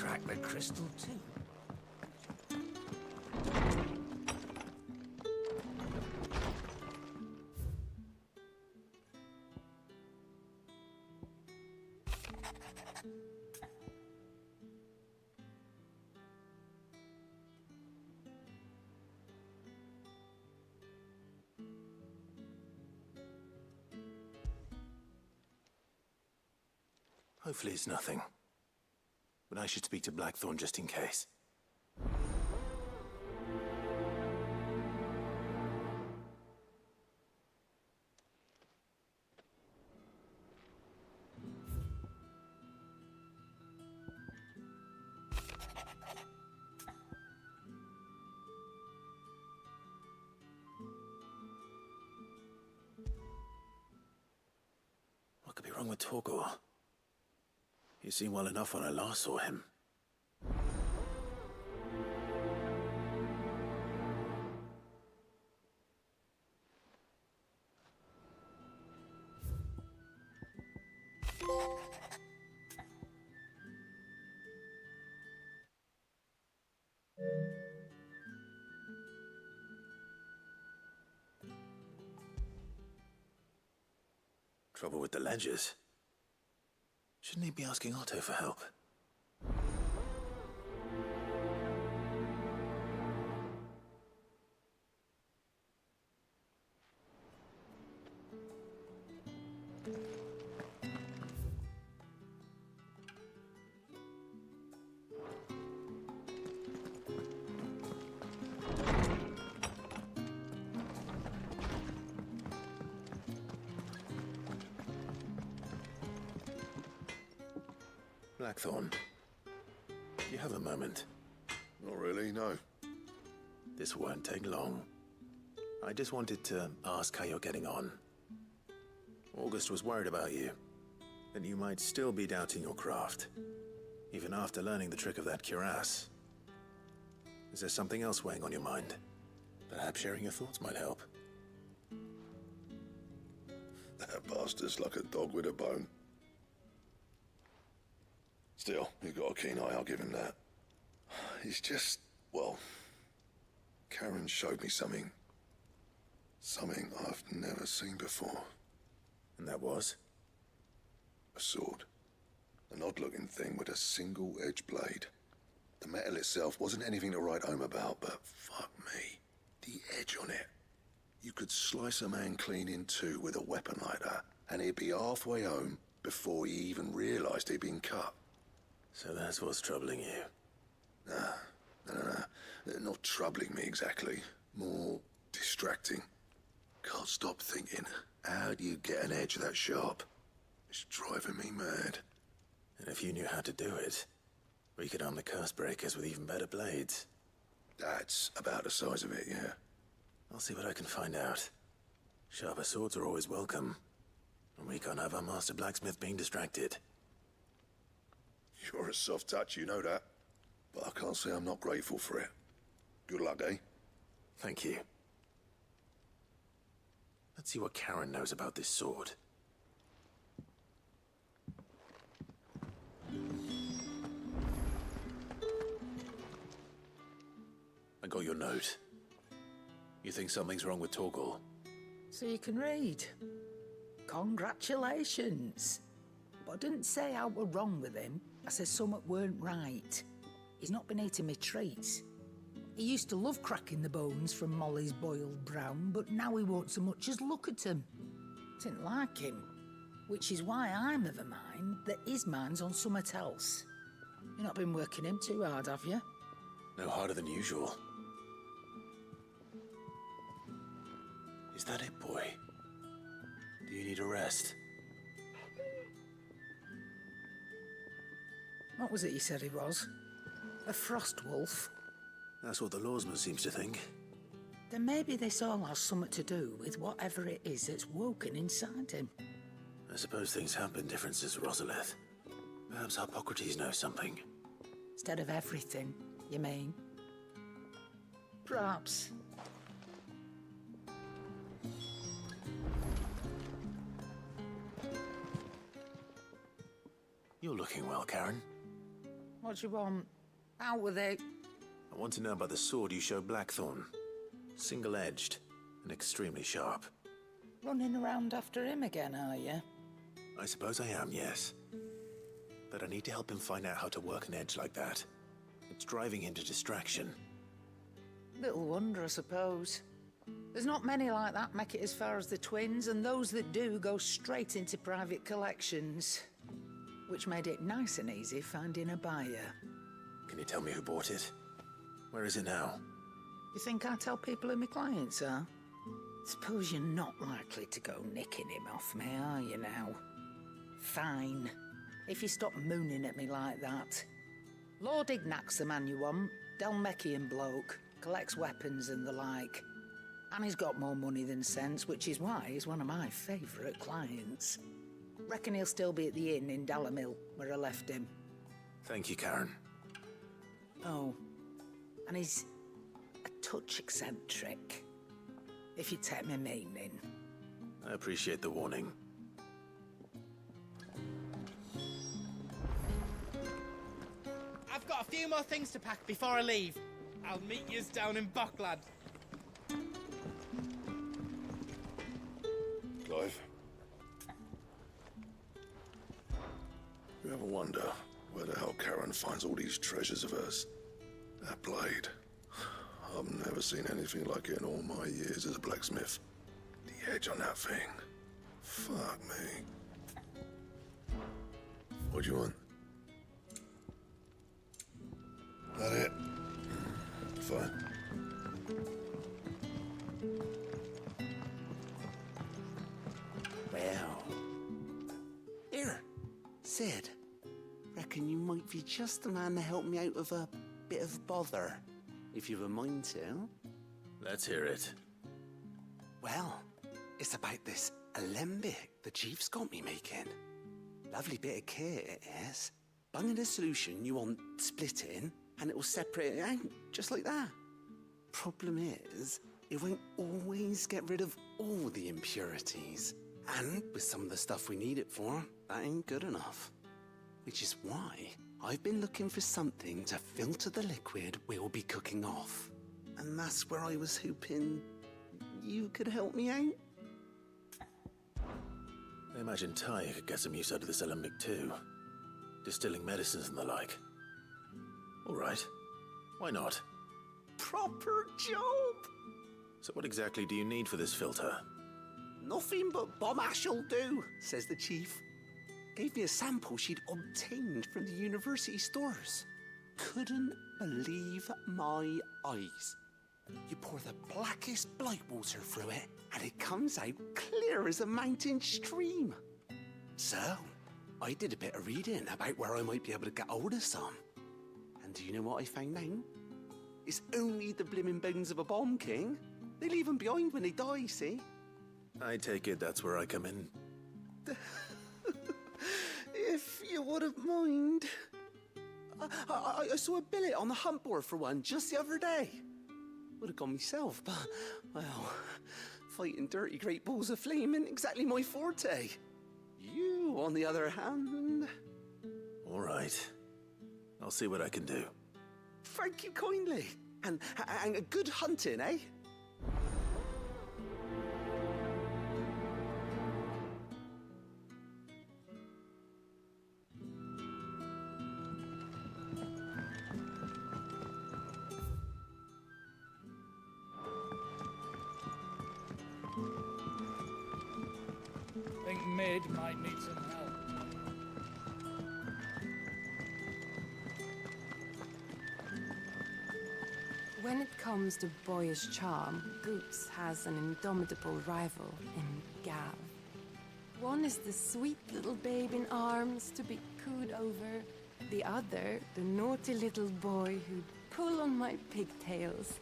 crack the crystal too. Hopefully it's nothing. But I should speak to Blackthorn just in case. What could be wrong with Torgor? He seemed well enough when I last saw him. Trouble with the ledgers. Shouldn't he be asking Otto for help? Blackthorn, do you have a moment? Not really, no. This won't take long. I just wanted to ask how you're getting on. August was worried about you, that you might still be doubting your craft, even after learning the trick of that cuirass. Is there something else weighing on your mind? Perhaps sharing your thoughts might help. That bastard's like a dog with a bone. Still, he's got a keen eye, I'll give him that. He's just, well, Karen showed me something. Something I've never seen before. And that was? A sword. An odd-looking thing with a single-edged blade. The metal itself wasn't anything to write home about, but fuck me. The edge on it. You could slice a man clean in two with a weapon like that, and he'd be halfway home before he even realized he'd been cut. So that's what's troubling you? No. Not troubling me exactly. More distracting. Can't stop thinking, how do you get an edge that sharp? It's driving me mad. And if you knew how to do it, we could arm the curse breakers with even better blades. That's about the size of it, yeah. I'll see what I can find out. Sharper swords are always welcome. And we can't have our master blacksmith being distracted. You're a soft touch, you know that. But I can't say I'm not grateful for it. Good luck, eh? Thank you. Let's see what Karen knows about this sword. I got your note. You think something's wrong with Torgor? So you can read. Congratulations. But I didn't say how we're wrong with him. I said something weren't right. He's not been eating me treats. He used to love cracking the bones from Molly's boiled brown, but now he won't so much as look at him. Didn't like him. Which is why I'm of a mind that his mind's on something else. You've not been working him too hard, have you? No harder than usual. Is that it, boy? Do you need a rest? What was it you said he was? A frost wolf? That's what the lawsman seems to think. Then maybe this all has something to do with whatever it is that's woken inside him. I suppose things have been different since Rosalith. Perhaps Hippocrates knows something. Instead of everything, you mean? Perhaps. You're looking well, Karen. What do you want? Out with it. I want to know about the sword you showed Blackthorn. Single-edged and extremely sharp. Running around after him again, are you? I suppose I am, yes. But I need to help him find out how to work an edge like that. It's driving him to distraction. Little wonder, I suppose. There's not many like that make it as far as the twins, and those that do go straight into private collections. Which made it nice and easy finding a buyer. Can you tell me who bought it? Where is it now? You think I tell people who my clients are? Suppose you're not likely to go nicking him off me, are you now? Fine. If you stop mooning at me like that. Lord Ignac's the man you want. Delmecian bloke. Collects weapons and the like. And he's got more money than sense, which is why he's one of my favourite clients. Reckon he'll still be at the inn in Dalamil, where I left him. Thank you, Karen. Oh, and he's a touch eccentric, if you take my meaning. I appreciate the warning. I've got a few more things to pack before I leave. I'll meet yous down in Bucklad. Clive? You ever wonder where the hell Karen finds all these treasures of hers? That blade. I've never seen anything like it in all my years as a blacksmith. The edge on that thing. Fuck me. What do you want? That it? Fine. Well. Here, Sid. Reckon you might be just the man to help me out of a bit of bother, if you've a mind to. Let's hear it. Well, it's about this alembic the chief's got me making. Lovely bit of kit it is. Bung in a solution you want splitting, and it will separate it out, just like that. Problem is, it won't always get rid of all the impurities. And with some of the stuff we need it for, that ain't good enough. Which is why I've been looking for something to filter the liquid we'll be cooking off. And that's where I was hoping you could help me out. I imagine Ty could get some use out of this alembic too. Distilling medicines and the like. All right. Why not? Proper job! So what exactly do you need for this filter? Nothing but bomb ash'll do, says the chief. Gave me a sample she'd obtained from the university stores. Couldn't believe my eyes. You pour the blackest blight water through it, and it comes out clear as a mountain stream. So, I did a bit of reading about where I might be able to get hold of some. And do you know what I found out? It's only the blimmin' bones of a bomb king. They leave them behind when they die, see? I take it that's where I come in. If you wouldn't mind. I saw a billet on the hunt board for one just the other day. Would have gone myself, but, well, fighting dirty great balls of flame isn't exactly my forte. You, on the other hand... All right. I'll see what I can do. Thank you kindly. And good hunting, eh? Think Mid might need some help. When it comes to boyish charm, Goops has an indomitable rival in Gav. One is the sweet little babe in arms to be cooed over. The other, the naughty little boy who'd pull on my pigtails.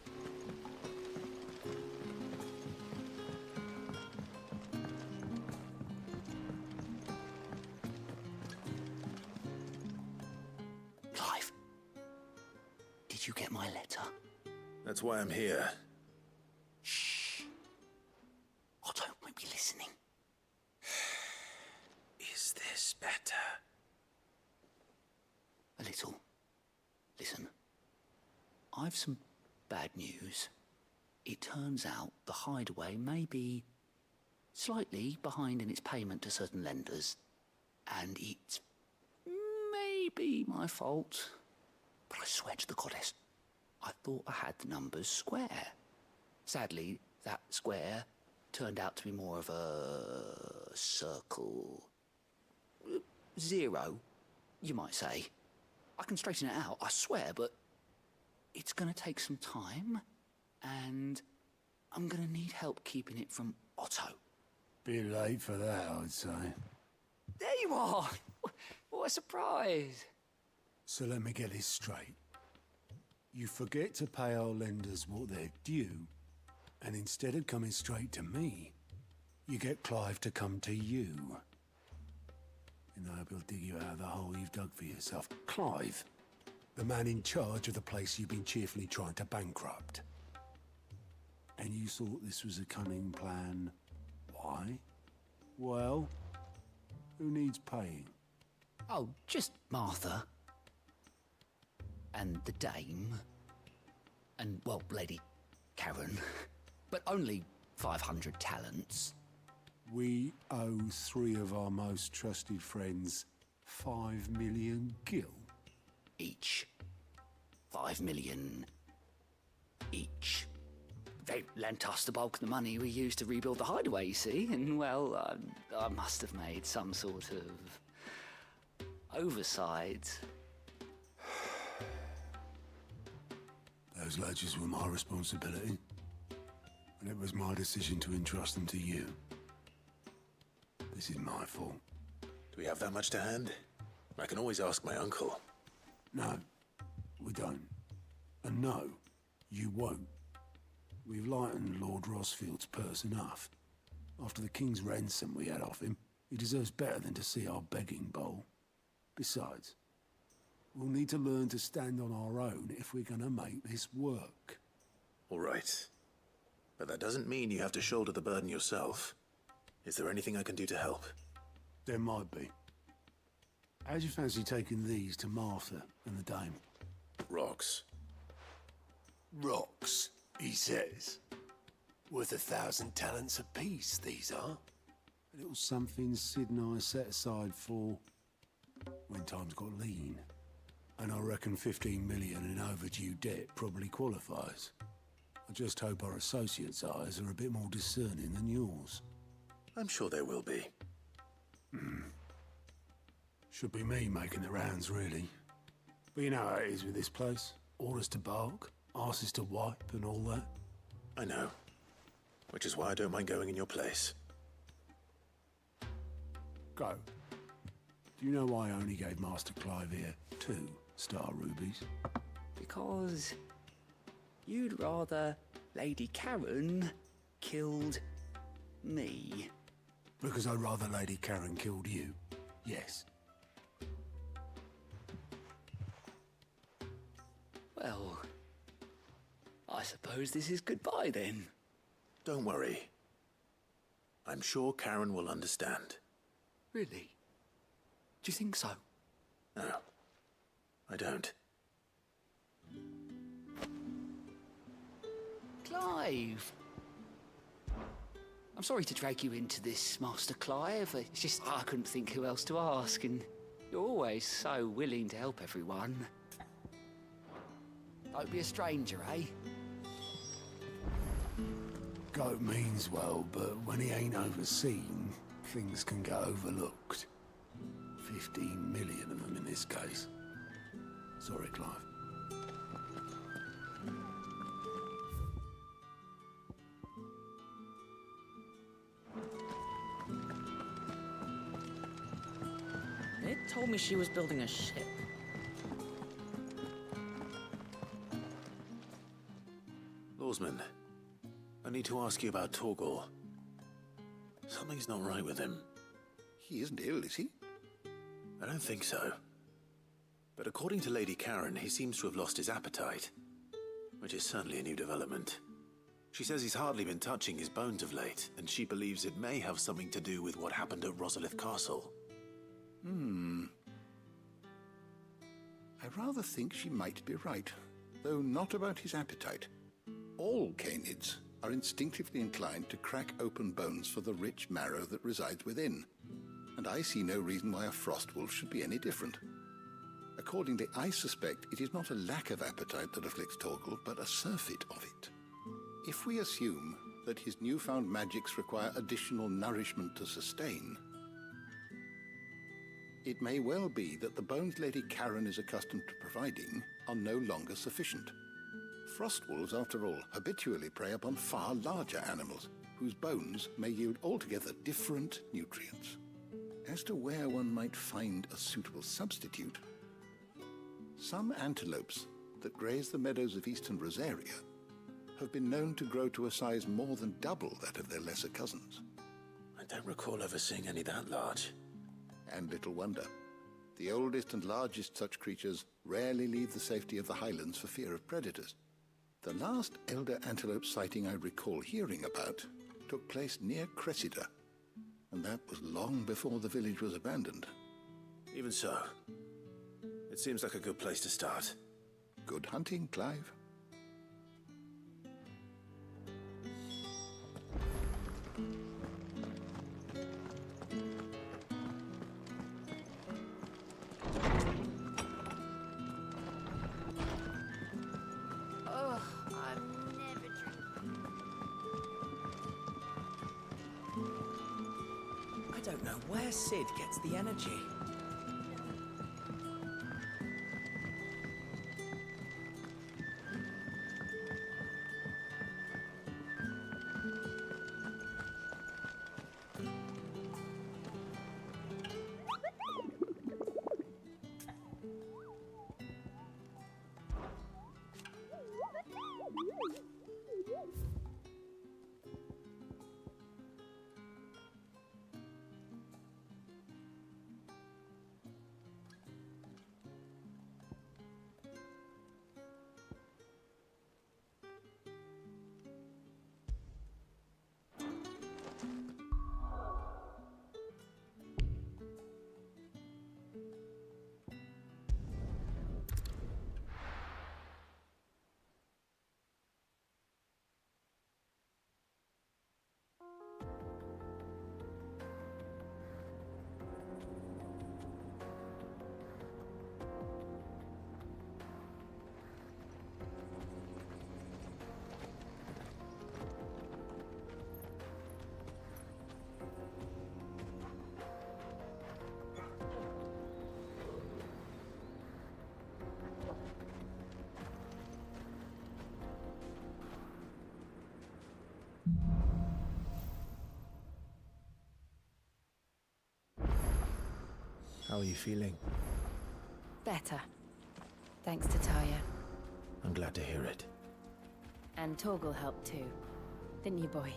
Clive, did you get my letter? That's why I'm here. Shh. Otto won't be listening. Is this better? A little. I've some bad news. It turns out the hideaway may be slightly behind in its payment to certain lenders, and it's maybe my fault. But I swear to the goddess, I thought I had the numbers square. Sadly, that square turned out to be more of a circle. 0, you might say. I can straighten it out, I swear, but it's gonna take some time, and I'm gonna need help keeping it from Otto. Bit late for that, I'd say. There you are! What a surprise! So let me get this straight. You forget to pay our lenders what they're due, and instead of coming straight to me, you get Clive to come to you. In the hope he'll dig you out of the hole you've dug for yourself. Clive, the man in charge of the place you've been cheerfully trying to bankrupt. And you thought this was a cunning plan. Why? Well, who needs paying? Oh, just Martha. And the dame. And, well, Lady Karen. But only 500 talents. We owe 3 of our most trusted friends 5 million gil. Each. 5 million each. They lent us the bulk of the money we used to rebuild the hideaway, you see, and, well, I must have made some sort of oversight. Those ledgers were my responsibility, and it was my decision to entrust them to you. This is my fault. Do we have that much to hand? I can always ask my uncle. No, we don't. And no, you won't. We've lightened Lord Rosfield's purse enough. After the king's ransom we had off him, he deserves better than to see our begging bowl. Besides, we'll need to learn to stand on our own if we're gonna make this work. All right. But that doesn't mean you have to shoulder the burden yourself. Is there anything I can do to help? There might be. How'd you fancy taking these to Martha and the dame? Rocks. Rocks, he says. Worth 1,000 talents apiece, these are. A little something Sid and I set aside for when times got lean. And I reckon 15 million in overdue debt probably qualifies. I just hope our associates' eyes are a bit more discerning than yours. I'm sure there will be. Should be me making the rounds, really. But you know how it is with this place. Orders to bark, arses to wipe, and all that. I know. Which is why I don't mind going in your place. Go. Do you know why I only gave Master Clive here 2 star rubies? Because you'd rather Lady Karen killed me. Because I'd rather Lady Karen killed you. Yes. Well, I suppose this is goodbye then. Don't worry. I'm sure Karen will understand. Really? Do you think so? No, I don't. Clive! I'm sorry to drag you into this, Master Clive. It's just I couldn't think who else to ask, and you're always so willing to help everyone. Don't be a stranger, eh? Goat means well, but when he ain't overseen, things can get overlooked. 15 million of them in this case. Sorry, Clive. It told me she was building a ship. Lawsman, I need to ask you about Torgal. Something's not right with him. He isn't ill, is he? I don't think so. But according to Lady Karen, he seems to have lost his appetite, which is certainly a new development. She says he's hardly been touching his bones of late, and she believes it may have something to do with what happened at Rosalith Castle. I rather think she might be right. though not about his appetite. All canids are instinctively inclined to crack open bones for the rich marrow that resides within, and I see no reason why a frost wolf should be any different. Accordingly, I suspect it is not a lack of appetite that afflicts Torgal, but a surfeit of it. If we assume that his newfound magics require additional nourishment to sustain, it may well be that the bones Lady Karen is accustomed to providing are no longer sufficient. Frost wolves, after all, habitually prey upon far larger animals, whose bones may yield altogether different nutrients. As to where one might find a suitable substitute, some antelopes that graze the meadows of eastern Rosaria have been known to grow to a size more than double that of their lesser cousins. I don't recall ever seeing any that large. And little wonder. The oldest and largest such creatures rarely leave the safety of the highlands for fear of predators. The last elder antelope sighting I recall hearing about took place near Cressida, and that was long before the village was abandoned. Even so, it seems like a good place to start. Good hunting, Clive. Ugh, I'm never drinking. I don't know where Sid gets the energy. How are you feeling? Better. Thanks to Taya. I'm glad to hear it. And Torgal helped too. Didn't you, boy?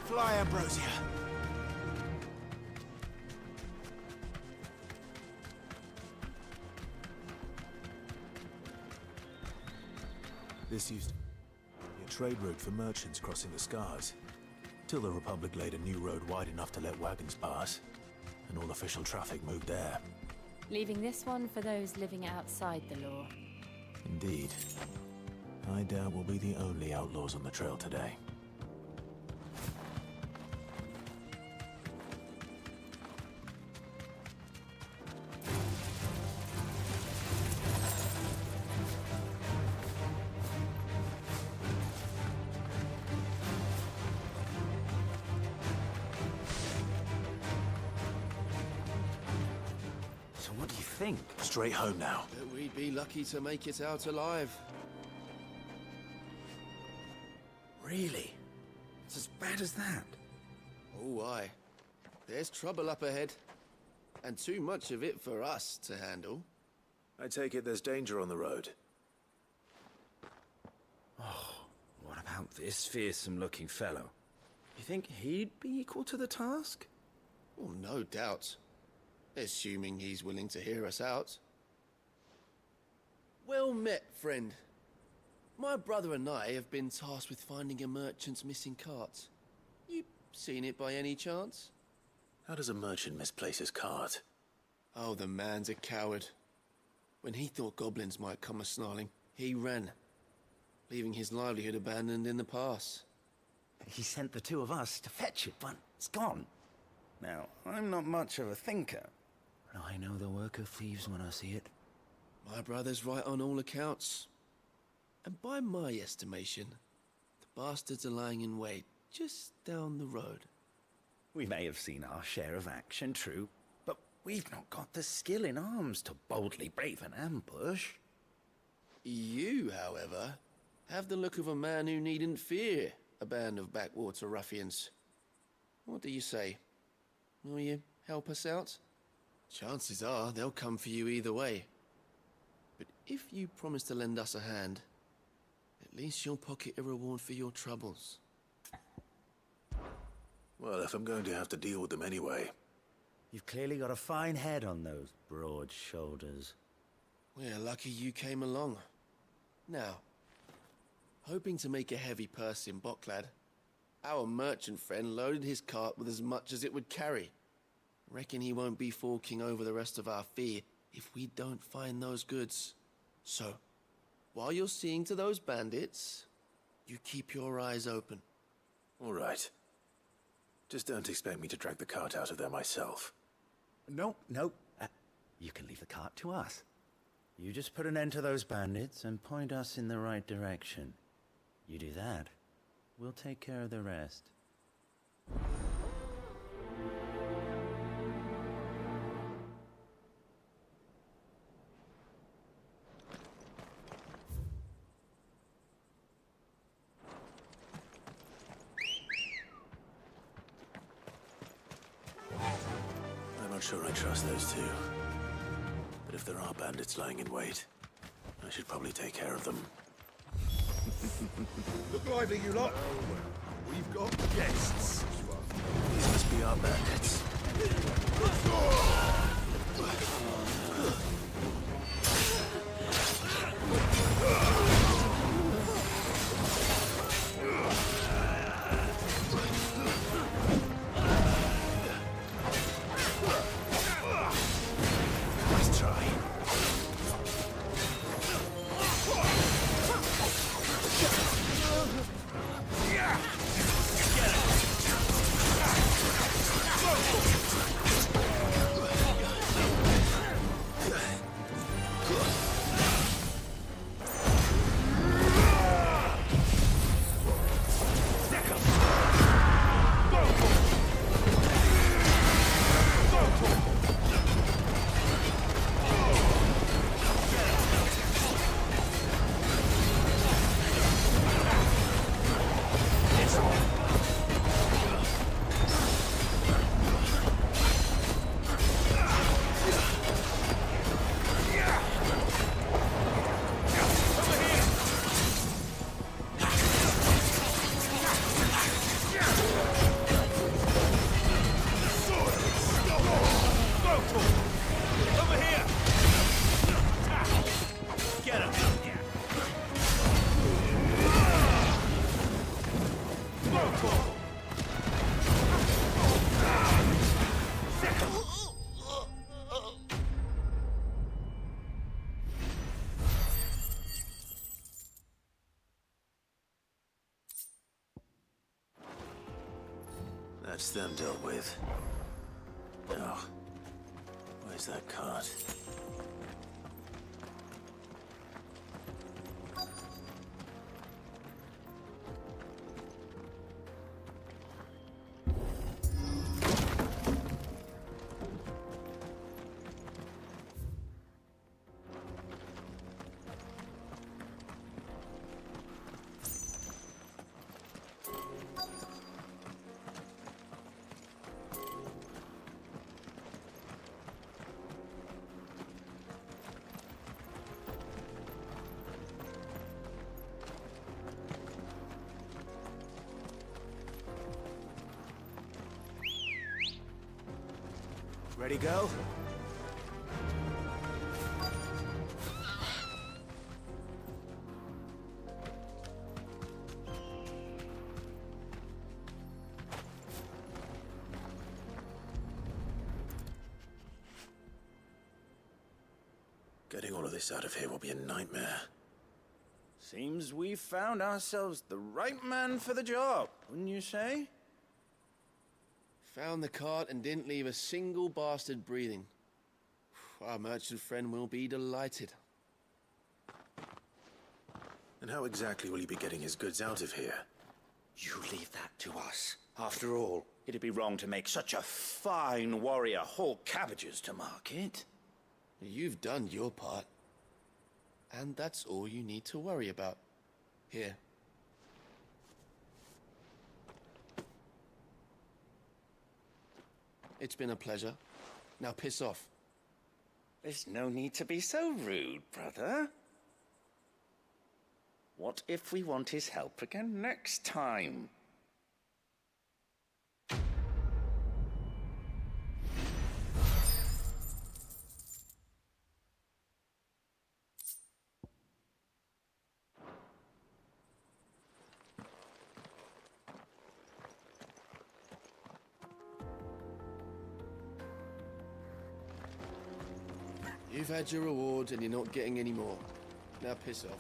Fly, Ambrosia! This used to be a trade route for merchants crossing the Scars, till the Republic laid a new road wide enough to let wagons pass, and all official traffic moved there. Leaving this one for those living outside the law. Indeed. I doubt we'll be the only outlaws on the trail today. So what do you think? Straight home now. But we'd be lucky to make it out alive. Really? It's as bad as that? Oh, aye. There's trouble up ahead. And too much of it for us to handle. I take it there's danger on the road. Oh, what about about this fearsome-looking fellow. You think he'd be equal to the task? Well, no doubt. Assuming he's willing to hear us out. Well met, friend. My brother and I have been tasked with finding a merchant's missing cart. You seen it by any chance? How does a merchant misplace his cart? Oh, the man's a coward. When he thought goblins might come a-snarling, he ran, leaving his livelihood abandoned in the pass. He sent the two of us to fetch it, but it's gone. Now, I'm not much of a thinker, but I know the work of thieves when I see it. My brother's right on all accounts. And by my estimation, the bastards are lying in wait just down the road. We may have seen our share of action, true, but we've not got the skill in arms to boldly brave an ambush. You, however, have the look of a man who needn't fear a band of backwater ruffians. What do you say? Will you help us out? Chances are they'll come for you either way. But if you promise to lend us a hand, at least you'll pocket a reward for your troubles. Well, if I'm going to have to deal with them anyway. You've clearly got a fine head on those broad shoulders. We're lucky you came along. Now, hoping to make a heavy purse in Bocklad, our merchant friend loaded his cart with as much as it would carry. Reckon he won't be forking over the rest of our fee if we don't find those goods. So, while you're seeing to those bandits, you keep your eyes open. All right. Just don't expect me to drag the cart out of there myself. No. You can leave the cart to us. You just put an end to those bandits and point us in the right direction. You do that, we'll take care of the rest. I'm not sure I trust those two. But if there are bandits lying in wait, I should probably take care of them. Look lively, you lot. We've got guests. These must be our bandits. Nice try. That's them dealt with. Now, where's that cart? Ready, go? Getting all of this out of here will be a nightmare. Seems we've found ourselves the right man for the job, wouldn't you say? Found the cart and didn't leave a single bastard breathing. Our merchant friend will be delighted. And how exactly will he be getting his goods out of here? You leave that to us. After all, it'd be wrong to make such a fine warrior haul cabbages to market. You've done your part. And that's all you need to worry about. Here. It's been a pleasure. Now piss off. There's no need to be so rude, brother. What if we want his help again next time? You've had your reward and you're not getting any more. Now piss off.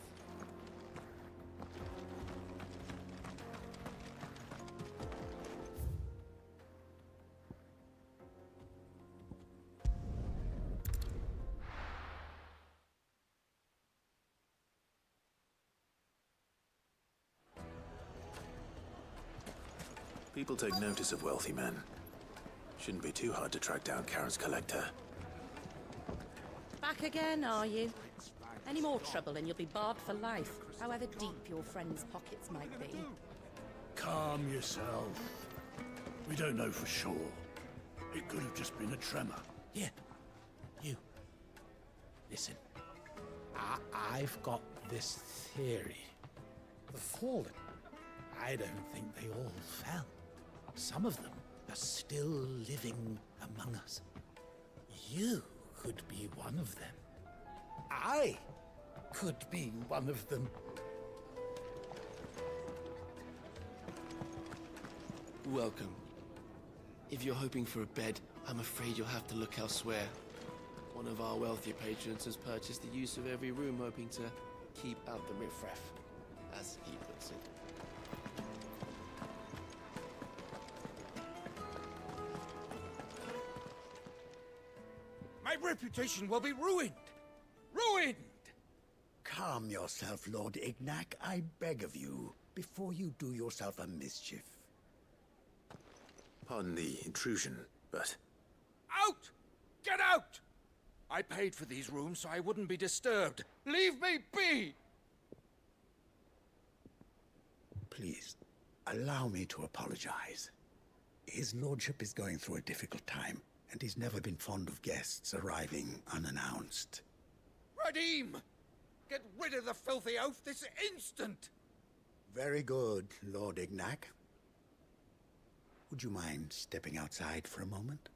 People take notice of wealthy men. Shouldn't be too hard to track down Karen's collector. Back again, are you? Any more trouble and you'll be barred for life, however deep your friend's pockets might be. Calm yourself. We don't know for sure. It could have just been a tremor. Here, you. Listen. I've got this theory. The fallen. I don't think they all fell. Some of them are still living among us. You could be one of them. I could be one of them. Welcome. If you're hoping for a bed, I'm afraid you'll have to look elsewhere. One of our wealthier patrons has purchased the use of every room, hoping to keep out the riffraff, as he puts it. My reputation will be ruined! Ruined! Calm yourself, Lord Ignac, I beg of you, before you do yourself a mischief. Pardon the intrusion, but... Out! Get out! I paid for these rooms so I wouldn't be disturbed. Leave me be! Please, allow me to apologize. His lordship is going through a difficult time, and he's never been fond of guests arriving unannounced. Radim! Get rid of the filthy oaf this instant! Very good, Lord Ignac. Would you mind stepping outside for a moment?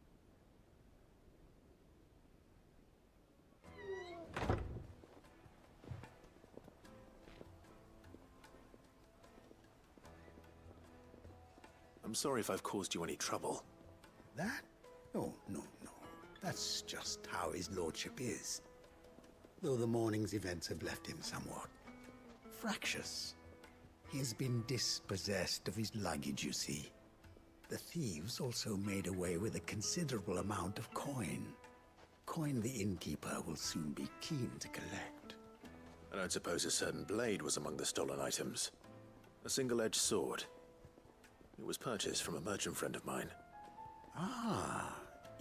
I'm sorry if I've caused you any trouble. That? Oh, no. That's just how his lordship is. Though the morning's events have left him somewhat fractious. He has been dispossessed of his luggage, you see. The thieves also made away with a considerable amount of coin. Coin the innkeeper will soon be keen to collect. I don't suppose a certain blade was among the stolen items. A single-edged sword. It was purchased from a merchant friend of mine. Ah,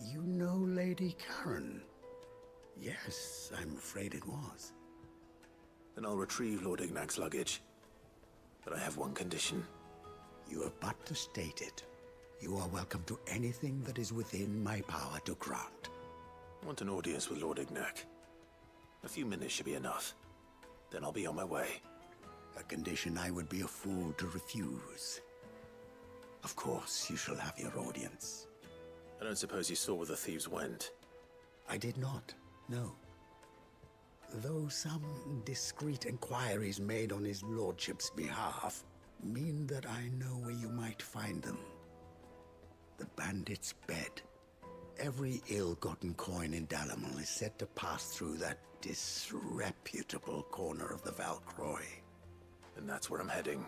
you know Lady Karen? Yes, I'm afraid it was. Then I'll retrieve Lord Ignac's luggage. But I have one condition. You have but to state it. You are welcome to anything that is within my power to grant. I want an audience with Lord Ignac. A few minutes should be enough. Then I'll be on my way. A condition I would be a fool to refuse. Of course, you shall have your audience. I don't don't suppose you saw where the thieves went? I did not, no. Though some discreet inquiries made on his lordship's behalf mean that I know where you might find them. The bandit's bed. Every ill-gotten coin in Dalamel is said to pass through that disreputable corner of the Valcroy. And that's where I'm heading.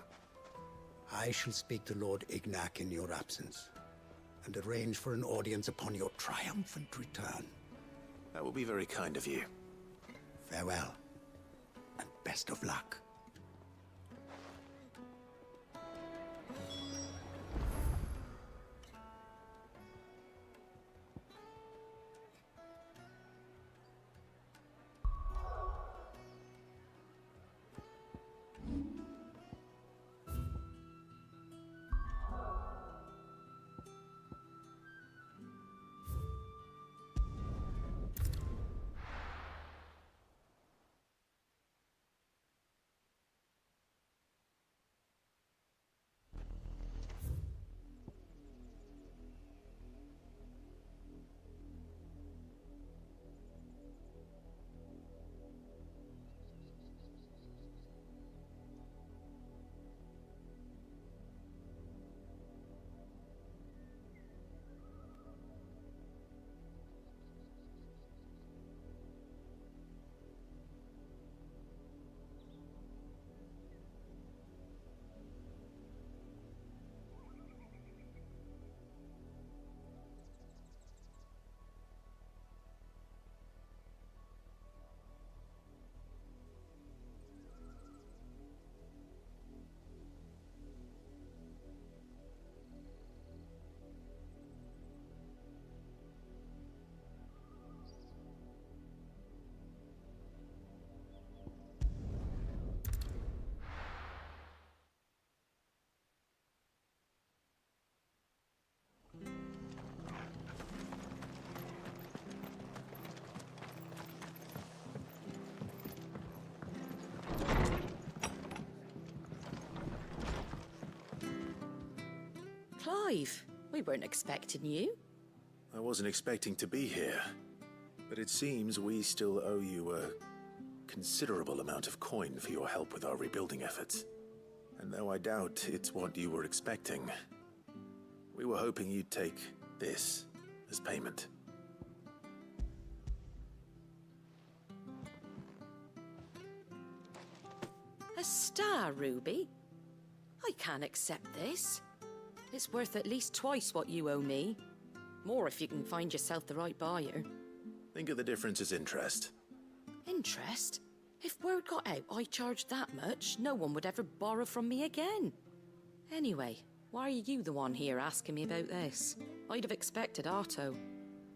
I shall speak to Lord Ignac in your absence, and arrange for an audience upon your triumphant return. That will be very kind of you. Farewell, and best of luck. Clive, we weren't expecting you. I wasn't expecting to be here, but it seems we still owe you a considerable amount of coin for your help with our rebuilding efforts. And though I doubt it's what you were expecting, we were hoping you'd take this as payment. A star ruby? I can't accept this. It's worth at least twice what you owe me. More if you can find yourself the right buyer. Think of the difference as interest. Interest? If word got out I charged that much, no one would ever borrow from me again. Anyway, why are you the one here asking me about this? I'd have expected Otto.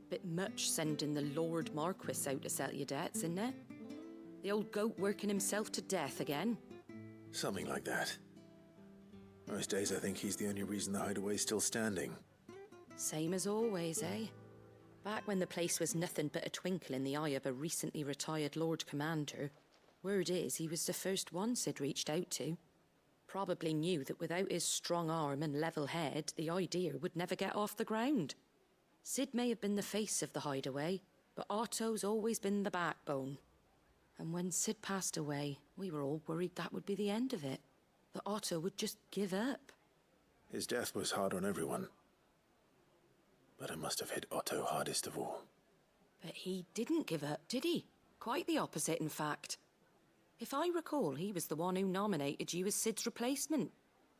Bit much sending the Lord Marquis out to settle your debts, isn't it? The old goat working himself to death again? Something like that. Most days I think he's the only reason the hideaway's still standing. Same as always, eh? Back when the place was nothing but a twinkle in the eye of a recently retired Lord Commander, word is he was the first one Sid reached out to. Probably knew that without his strong arm and level head, the idea would never get off the ground. Sid may have been the face of the hideaway, but Otto's always been the backbone. And when Sid passed away, we were all worried that would be the end of it. That Otto would just give up. His death was hard on everyone. But it must have hit Otto hardest of all. But he didn't give up, did he? Quite the opposite, in fact. If I recall, he was the one who nominated you as Sid's replacement,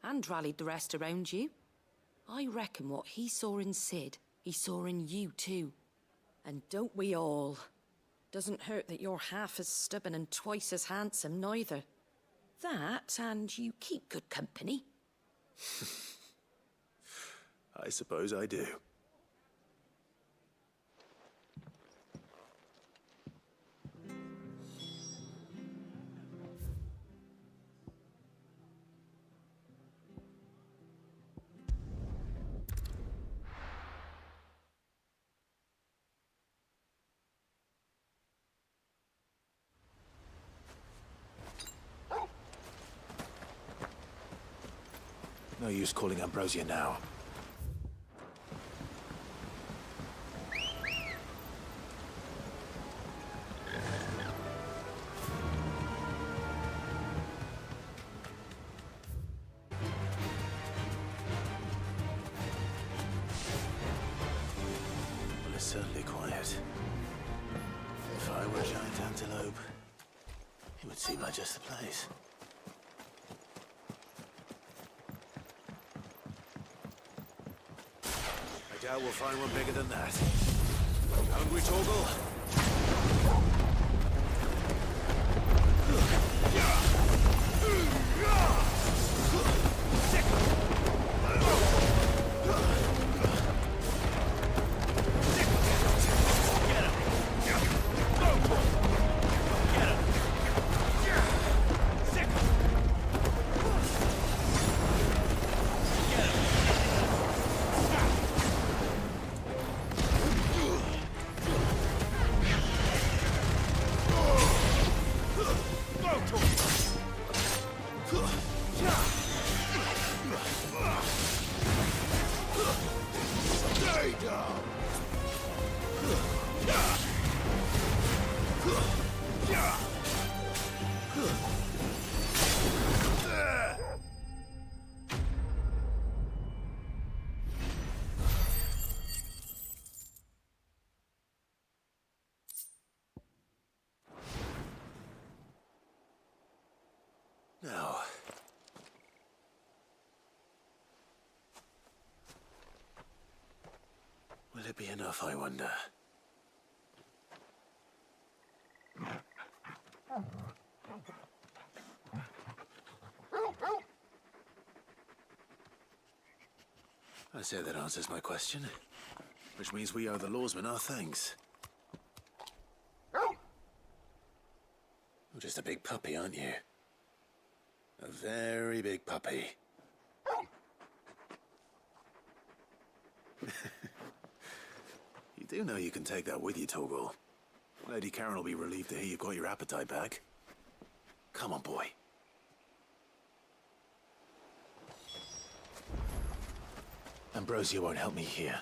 and rallied the rest around you. I reckon what he saw in Sid, he saw in you too. And don't we all? Doesn't hurt that you're half as stubborn and twice as handsome, neither. That, and you keep good company. I suppose I do. No use calling Ambrosia now. is certainly quiet. If I were a giant antelope, it would seem like just the place. I doubt we'll find one bigger than that. Hungry, Torgal? Now, will it be enough, I wonder? I say that answers my question, which means we owe the lawsman our thanks. You're just a big puppy, aren't you? A very big puppy. You do know you can take that with you, Torgal. Lady Karen will be relieved to hear you've got your appetite back. Come on, boy. Ambrosia won't help me here.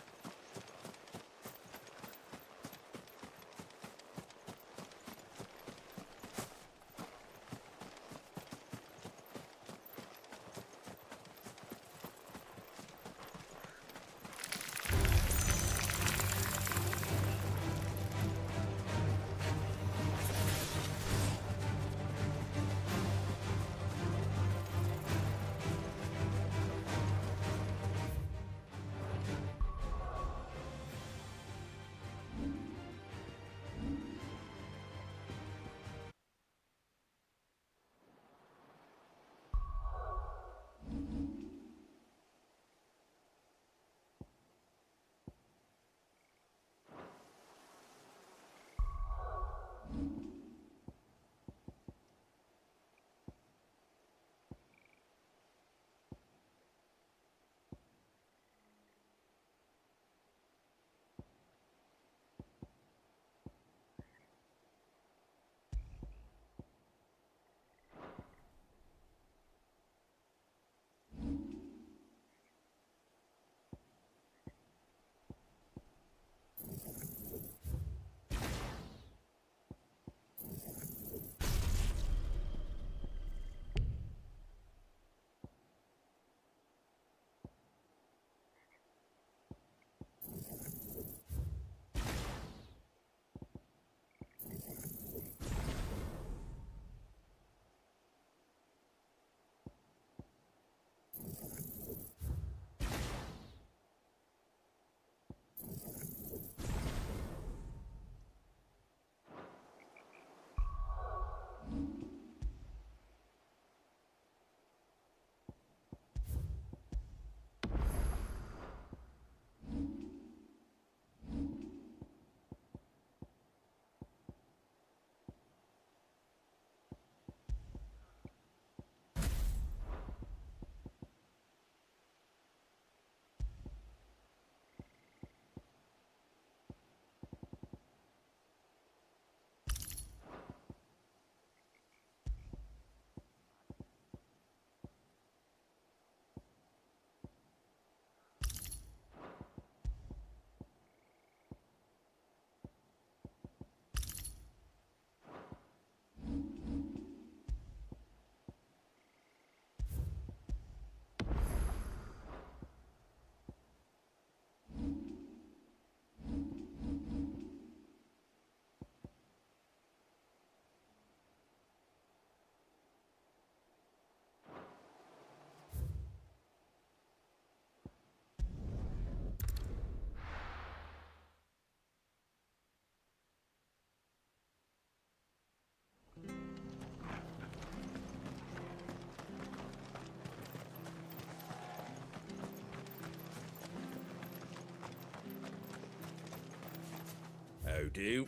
That'll do.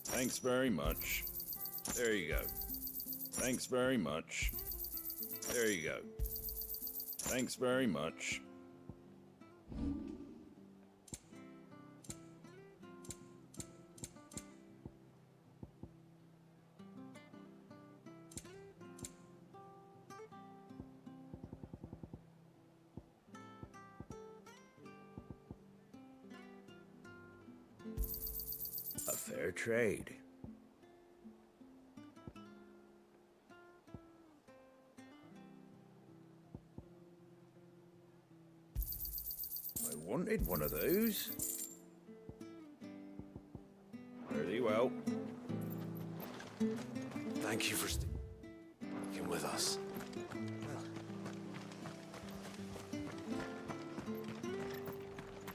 Thanks very much. There you go. Thanks very much. There you go. Thanks very much. A fair trade. I wanted one of those. Very well. Thank you for sticking with us.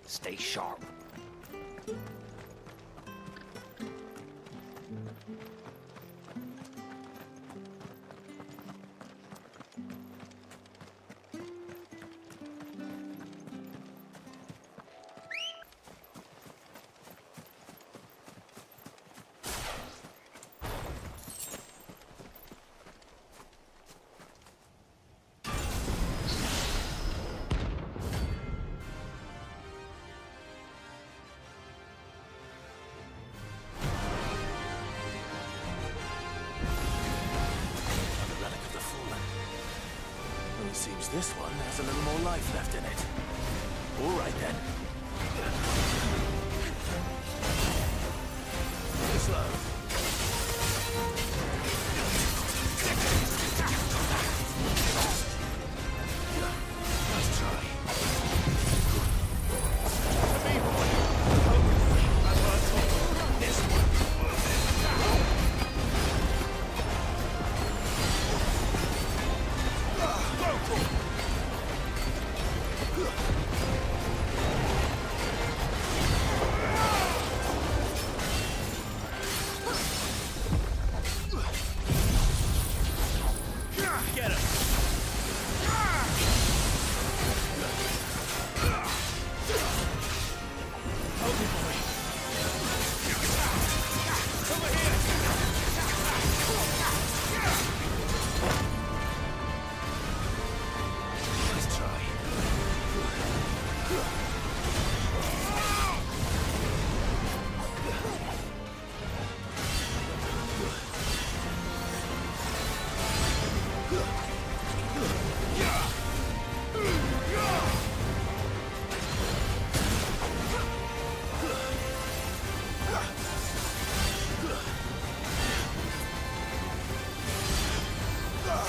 Stay sharp. Seems this one has a little more life left in it. All right then. Slow. Nice try. This one. Get him! Help me, boy. Over here! Nice try.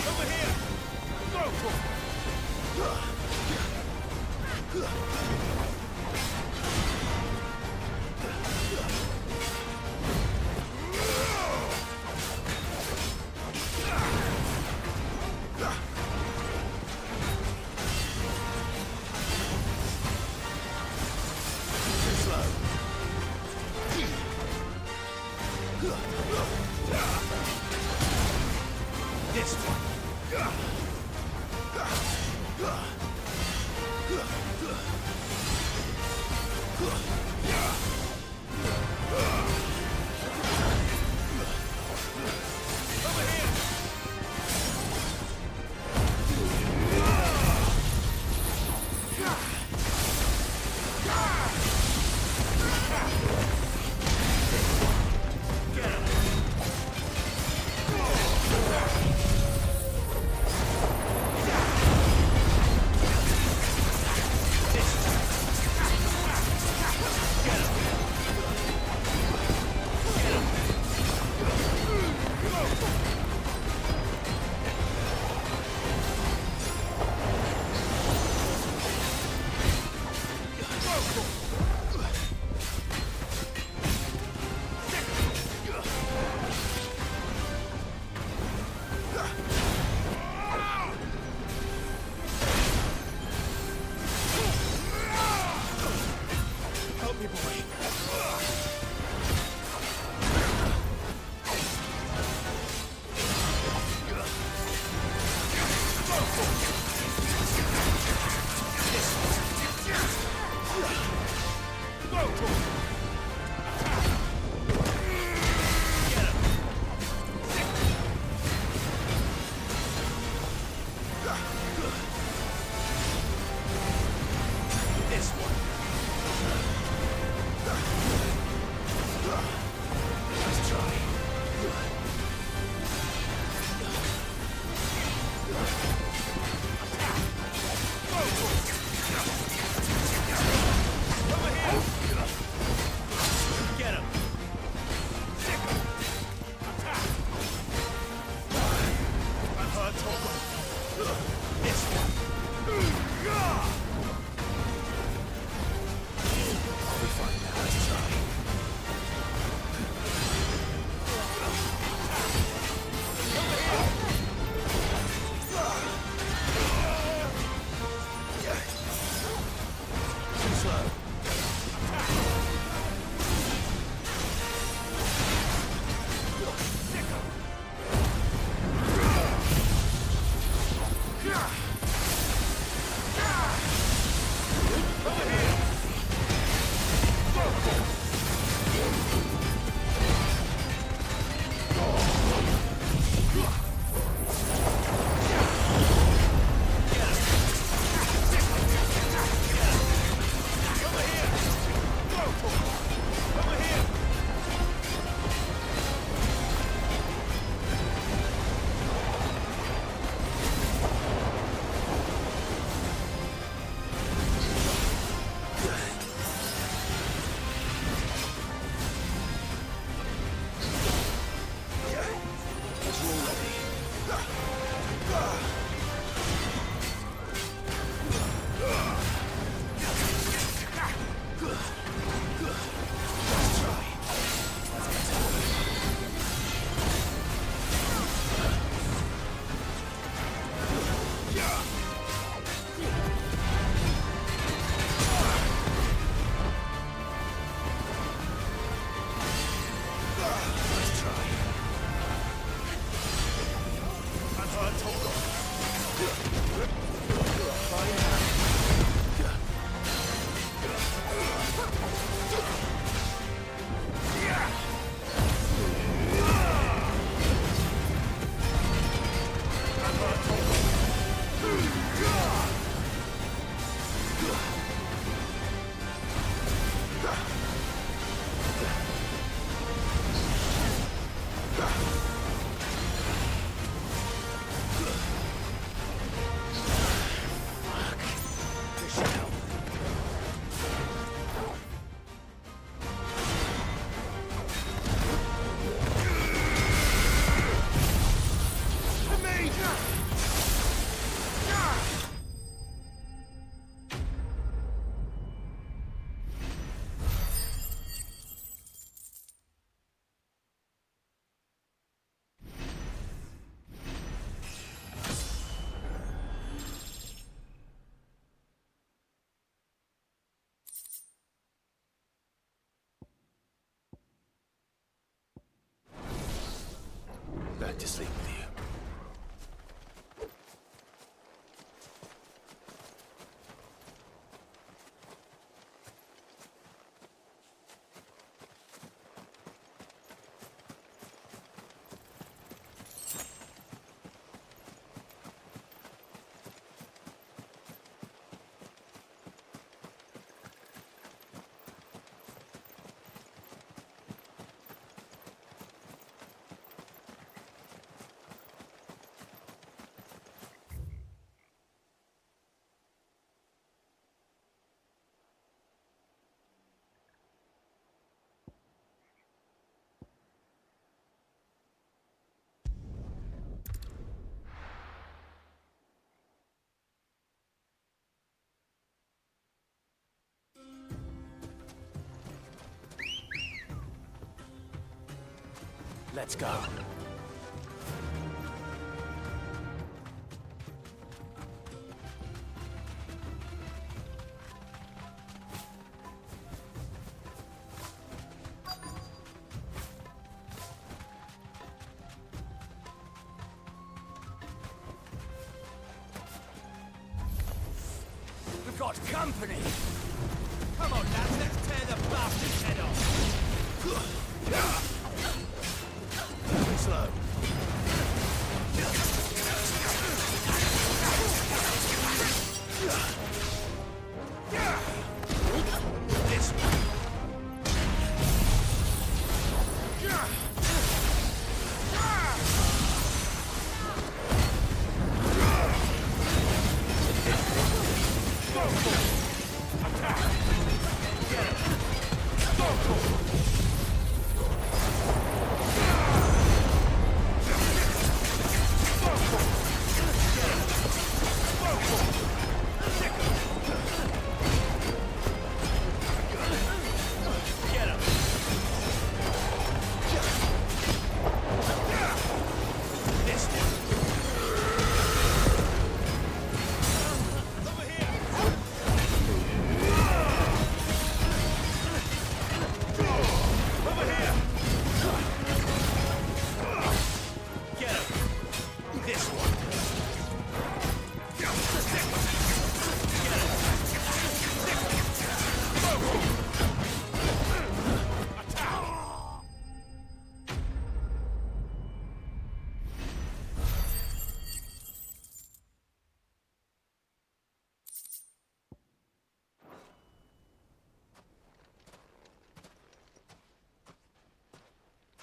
Over here! This one. Back to sleep with you. Let's go. got company! Come on, lads, let's tear the bastard's head off! Slow. This way!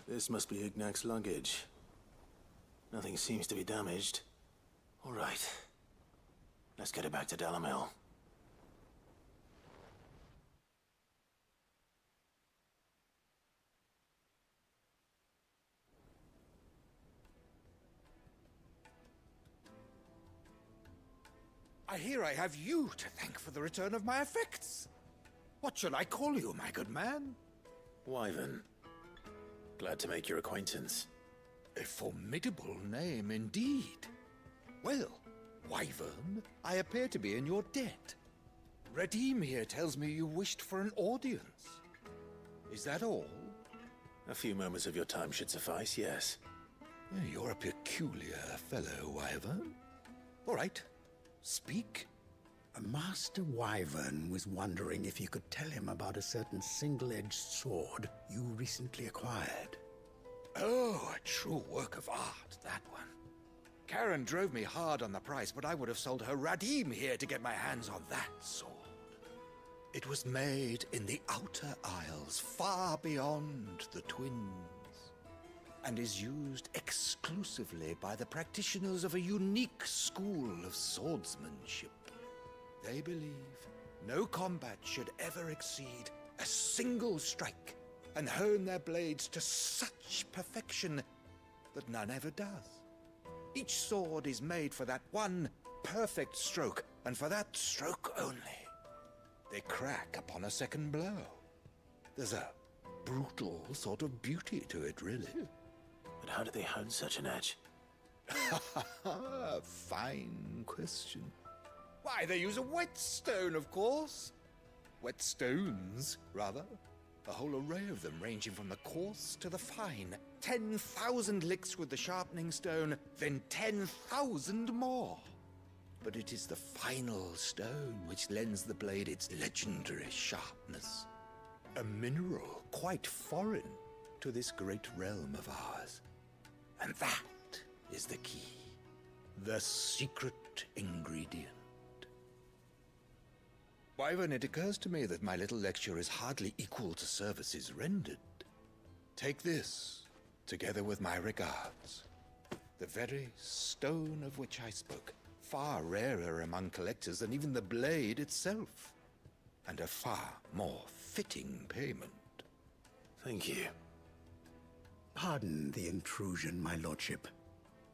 This must be Ignac's luggage. Nothing seems to be damaged. All right. Let's get it back to Delamil. I hear I have you to thank for the return of my effects. What shall I call you, my good man? Wyvern. Glad to make your acquaintance. A formidable name indeed. Well, Wyvern, I appear to be in your debt. Redeem here tells me you wished for an audience. Is that all? A few moments of your time should suffice, yes. You're a peculiar fellow, Wyvern. All right, speak. Master Wyvern was wondering if you could tell him about a certain single-edged sword you recently acquired. Oh, a true work of art, that one. Karen drove me hard on the price, but I would have sold her Radim here to get my hands on that sword. It was made in the Outer Isles, far beyond the Twins, and is used exclusively by the practitioners of a unique school of swordsmanship. They believe no combat should ever exceed a single strike, and hone their blades to such perfection that none ever does. Each sword is made for that one perfect stroke, and for that stroke only. They crack upon a second blow. There's a brutal sort of beauty to it, really. But how do they hone such an edge? Fine question. Why, they use a whetstone, of course. Whetstones, rather. A whole array of them, ranging from the coarse to the fine. 10,000 licks with the sharpening stone, then 10,000 more. But it is the final stone which lends the blade its legendary sharpness. A mineral quite foreign to this great realm of ours. And that is the key. The secret ingredient. Wyvern, it occurs to me that my little lecture is hardly equal to services rendered. Take this, together with my regards. The very stone of which I spoke, far rarer among collectors than even the blade itself, and a far more fitting payment. Thank you. Pardon the intrusion, my lordship.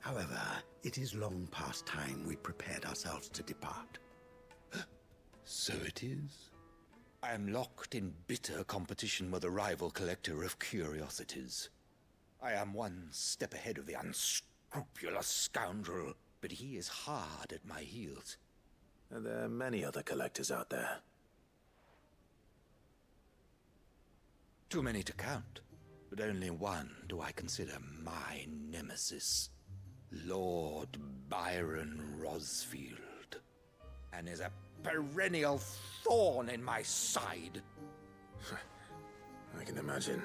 However, it is long past time we prepared ourselves to depart. So it is. I am locked in bitter competition with a rival collector of curiosities. I am one step ahead of the unscrupulous scoundrel, but he is hard at my heels. And there are many other collectors out there. Too many to count, but only one do I consider my nemesis. Lord Byron Rosfield. man is a perennial thorn in my side. I can imagine.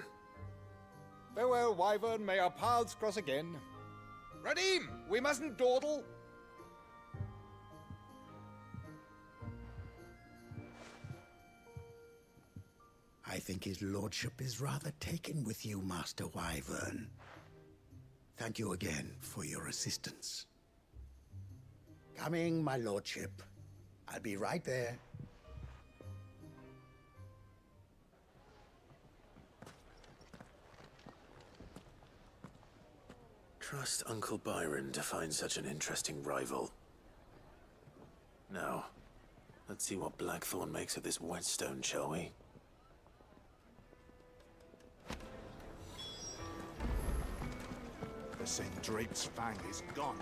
Farewell, Wyvern. May our paths cross again. Radim, we mustn't dawdle. I think his lordship is rather taken with you, Master Wyvern. Thank you again for your assistance. Coming, my lordship. I'll be right there. Trust Uncle Byron to find such an interesting rival. Now, let's see what Blackthorn makes of this whetstone, shall we? The St. Drake's fang is gone.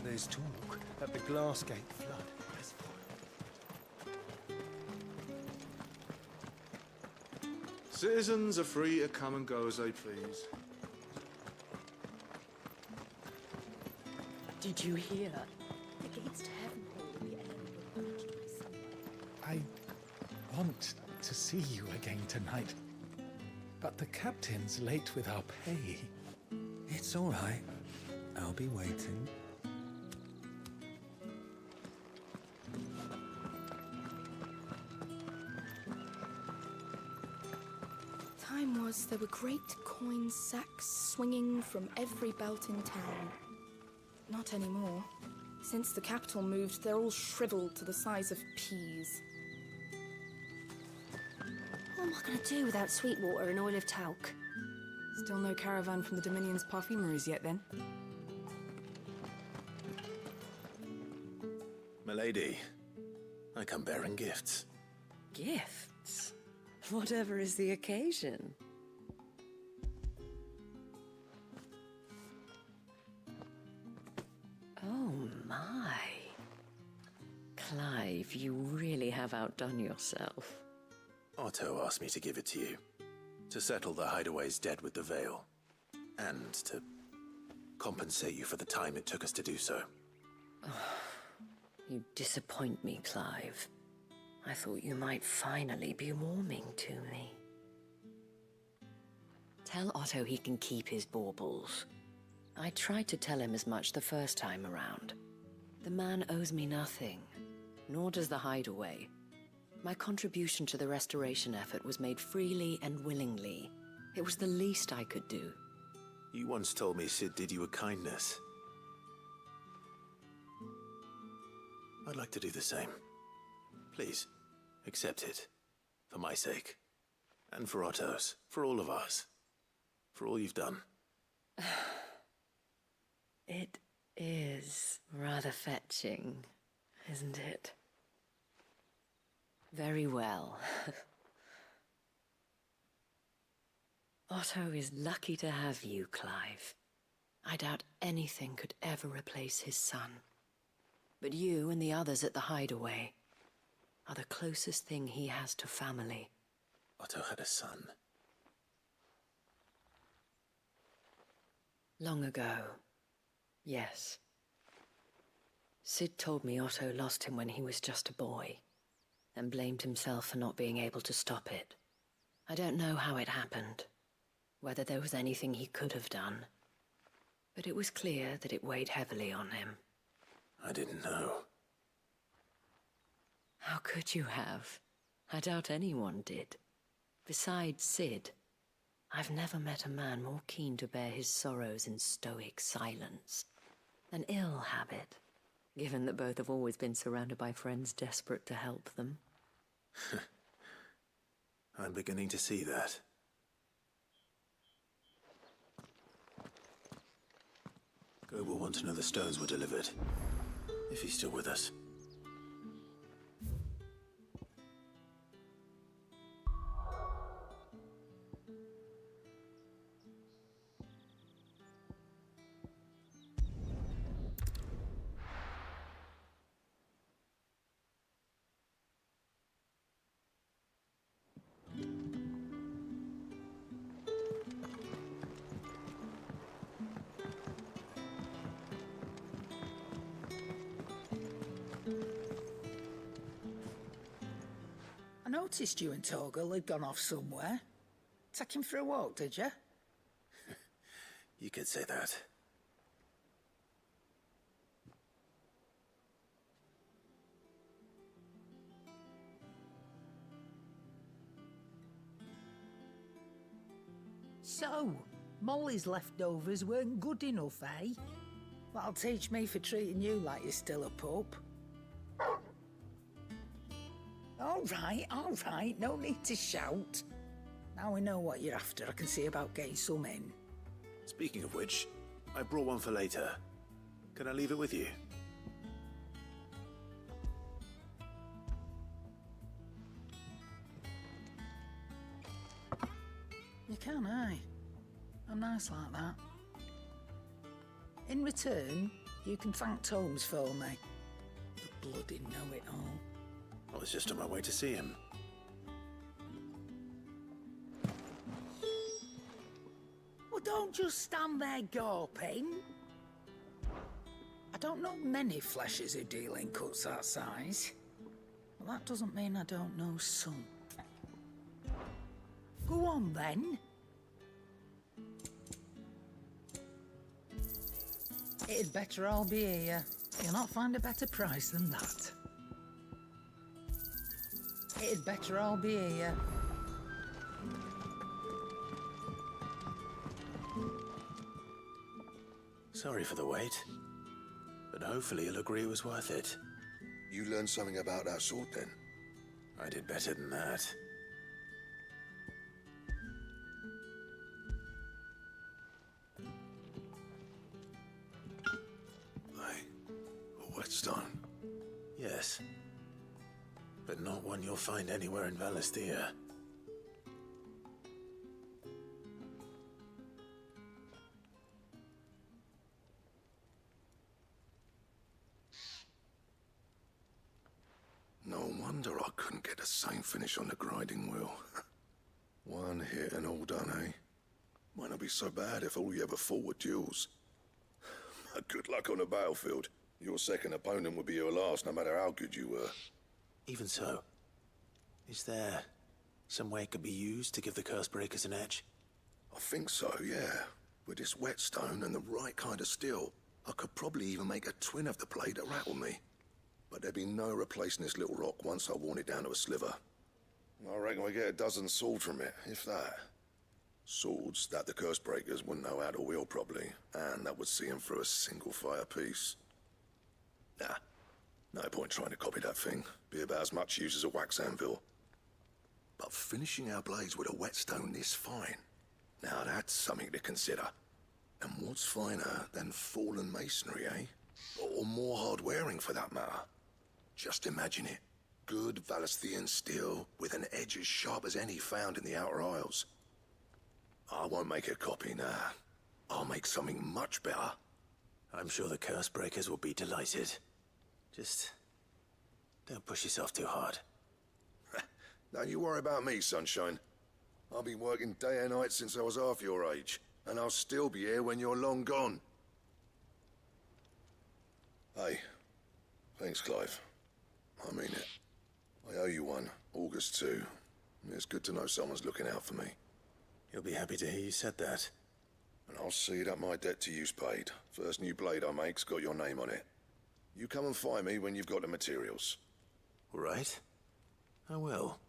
There's talk that the Glassgate flood has Citizens are free to come and go as they please. Did you hear? The gates to heaven will be opened by I want to see you again tonight, but the captain's late with our pay. It's all right. I'll be waiting. Time was there were great coin sacks swinging from every belt in town. Not anymore. Since the capital moved, they're all shriveled to the size of peas. What am I going to do without sweet water and oil of talc? Still no caravan from the Dominion's perfumeries yet, then? Milady, I come bearing gifts. Gifts? Whatever is the occasion. Oh my. Clive, you really have outdone yourself. Otto asked me to give it to you. To settle the Hideaway's debt with the Veil. And to compensate you for the time it took us to do so. You disappoint me, Clive. I thought you might finally be warming to me. Tell Otto he can keep his baubles. I tried to tell him as much the first time around. The man owes me nothing, nor does the Hideaway. My contribution to the restoration effort was made freely and willingly. It was the least I could do. You once told me Sid did you a kindness. I'd like to do the same. Please, accept it. For my sake. And for Otto's. For all of us. For all you've done. It is rather fetching, isn't it? Very well. Otto is lucky to have you, Clive. I doubt anything could ever replace his son. But you and the others at the Hideaway are the closest thing he has to family. Otto had a son. Long ago, yes. Sid told me Otto lost him when he was just a boy, and blamed himself for not being able to stop it. I don't know how it happened, whether there was anything he could have done, but it was clear that it weighed heavily on him. I didn't know. How could you have? I doubt anyone did. Besides Sid, I've never met a man more keen to bear his sorrows in stoic silence. An ill habit, given that both have always been surrounded by friends desperate to help them. I'm beginning to see that. Gob will want to know the stones were delivered, if he's still with us. I noticed you and Torgal had gone off somewhere. Take him for a walk, did you? You could say that. So, Molly's leftovers weren't good enough, eh? That'll teach me for treating you like you're still a pup. All right, no need to shout. Now we know what you're after, I can see about getting some in. Speaking of which, I brought one for later. Can I leave it with you? You can, aye. I'm nice like that. In return, you can thank Tomes for me. The bloody know-it-all. I was just on my way to see him. Well, don't just stand there gawping. I don't know many fleshers who deal in cuts that size. But that doesn't mean I don't know some. Go on, then. It'd better all be here. You'll not find a better price than that. It'd better all be here. Sorry for the wait, but hopefully you'll agree it was worth it. You learned something about that sword, then? I did better than that. A whetstone? Yes. But not one you'll find anywhere in Valisthea. No wonder I couldn't get the same finish on the grinding wheel. One hit and all done, eh? Might not be so bad if all you ever fought were duels. Good luck on the battlefield. Your second opponent would be your last, no matter how good you were. Even so, is there some way it could be used to give the Cursebreakers an edge? I think so, yeah. With this whetstone and the right kind of steel, I could probably even make a twin of the blade that rattled me. But there'd be no replacing this little rock once I worn it down to a sliver. I reckon we get a dozen swords from it, if that. Swords that the Cursebreakers wouldn't know how to wield properly, and that would see them through a single fire piece. Nah, no point trying to copy that thing. Be about as much use as a wax anvil. But finishing our blades with a whetstone this fine, now that's something to consider. And what's finer than fallen masonry, eh? Or more hard-wearing, for that matter. Just imagine it. Good Valisthean steel with an edge as sharp as any found in the Outer Isles. I won't make a copy, nah. I'll make something much better. I'm sure the Cursebreakers will be delighted. Just don't push yourself too hard. Don't you worry about me, sunshine. I've been working day and night since I was half your age, and I'll still be here when you're long gone. Hey, thanks, Clive. I mean it. I owe you one, August too. It's good to know someone's looking out for me. He'll be happy to hear you said that. And I'll see that my debt to you's paid. First new blade I make's got your name on it. You come and find me when you've got the materials. All right. I will.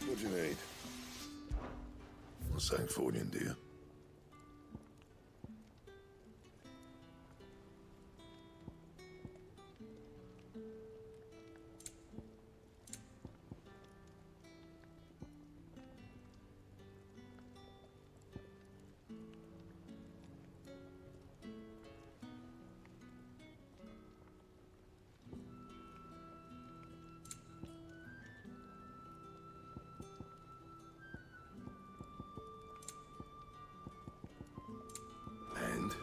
What do you need? Not saying fortune, do you? And?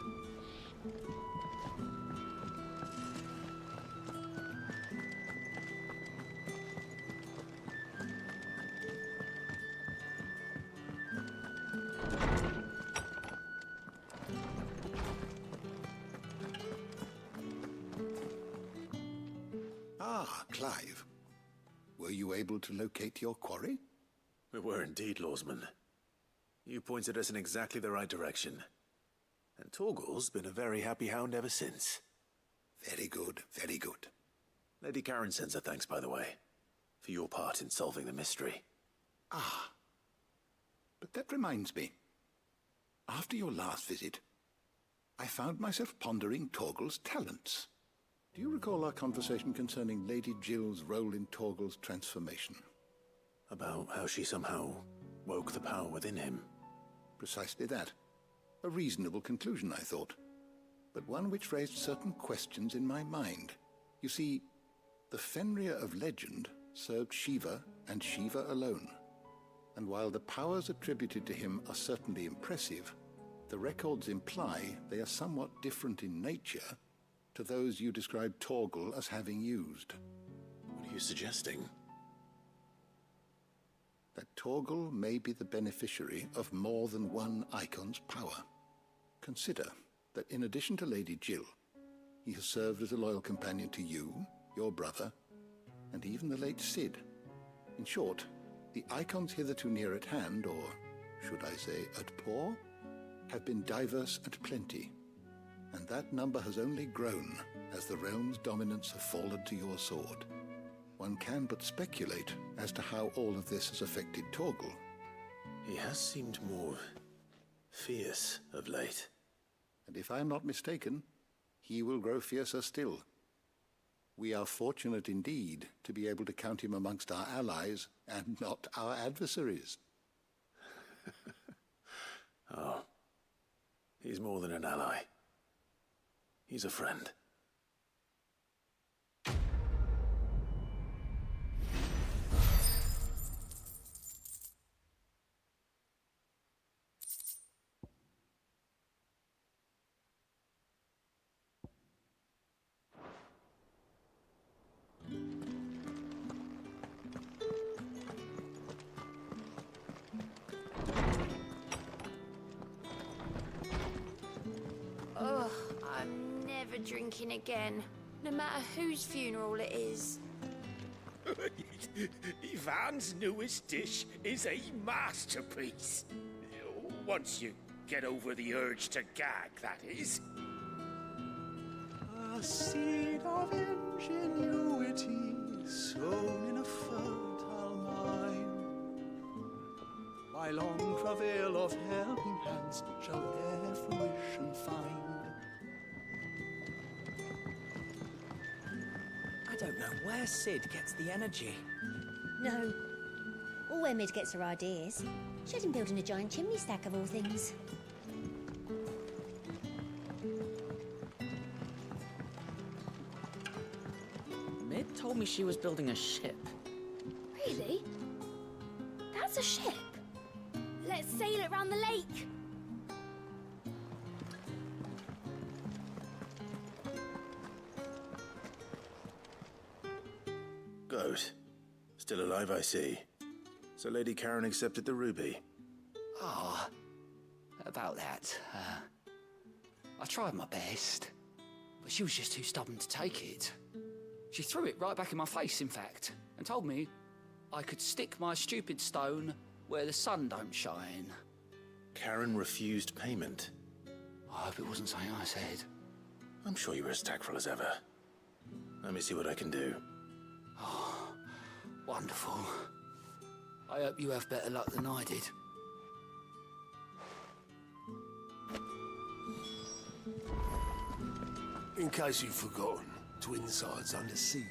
Ah, Clive. Were you able to locate your quarry? We were indeed, Lawsman. You pointed us in exactly the right direction. And Torgal's been a very happy hound ever since. Very good, very good. Lady Karen sends her thanks, by the way, for your part in solving the mystery. Ah. But that reminds me. After your last visit, I found myself pondering Torgal's talents. Do you recall our conversation concerning Lady Jill's role in Torgal's transformation? About how she somehow woke the power within him. Precisely that. A reasonable conclusion, I thought, but one which raised certain questions in my mind. You see, the Fenrir of legend served Shiva and Shiva alone, and while the powers attributed to him are certainly impressive, the records imply they are somewhat different in nature to those you described Torgal as having used. What are you suggesting? That Torgal may be the beneficiary of more than one icon's power. Consider that in addition to Lady Jill, he has served as a loyal companion to you, your brother, and even the late Cid. In short, the icons hitherto near at hand, or should I say at paw, have been diverse and plenty, and that number has only grown as the realm's dominance have fallen to your sword. One can but speculate as to how all of this has affected Torgal. He has seemed more fierce of late. And if I am not mistaken, he will grow fiercer still. We are fortunate indeed to be able to count him amongst our allies and not our adversaries. Oh, he's more than an ally. He's a friend. never drinking again, no matter whose funeral it is. Ivan's newest dish is a masterpiece. Once you get over the urge to gag, that is. A seed of ingenuity sown in a fertile mind. My long travail of helping hands shall their fruition find. I don't know where Sid gets the energy. No. Or where Mid gets her ideas. She had him building a giant chimney stack of all things. Mid told me she was building a ship. Really? That's a ship? Let's sail it round the lake. Goat. Still alive, I see. So Lady Karen accepted the ruby. Ah, about that. I tried my best, but she was just too stubborn to take it. She threw it right back in my face, in fact, and told me I could stick my stupid stone where the sun don't shine. Karen refused payment. I hope it wasn't something I said. I'm sure you were as tactful as ever. Let me see what I can do. Oh, wonderful. I hope you have better luck than I did. In case you've forgotten, Twinside's under siege.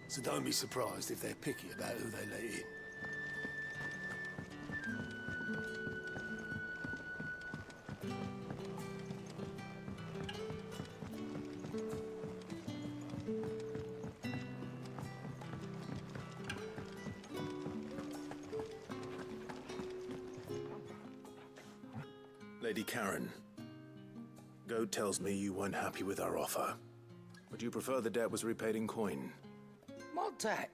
So don't be surprised if they're picky about who they let in. Lady Karen, Goat tells me you weren't happy with our offer. Would you prefer the debt was repaid in coin? What debt?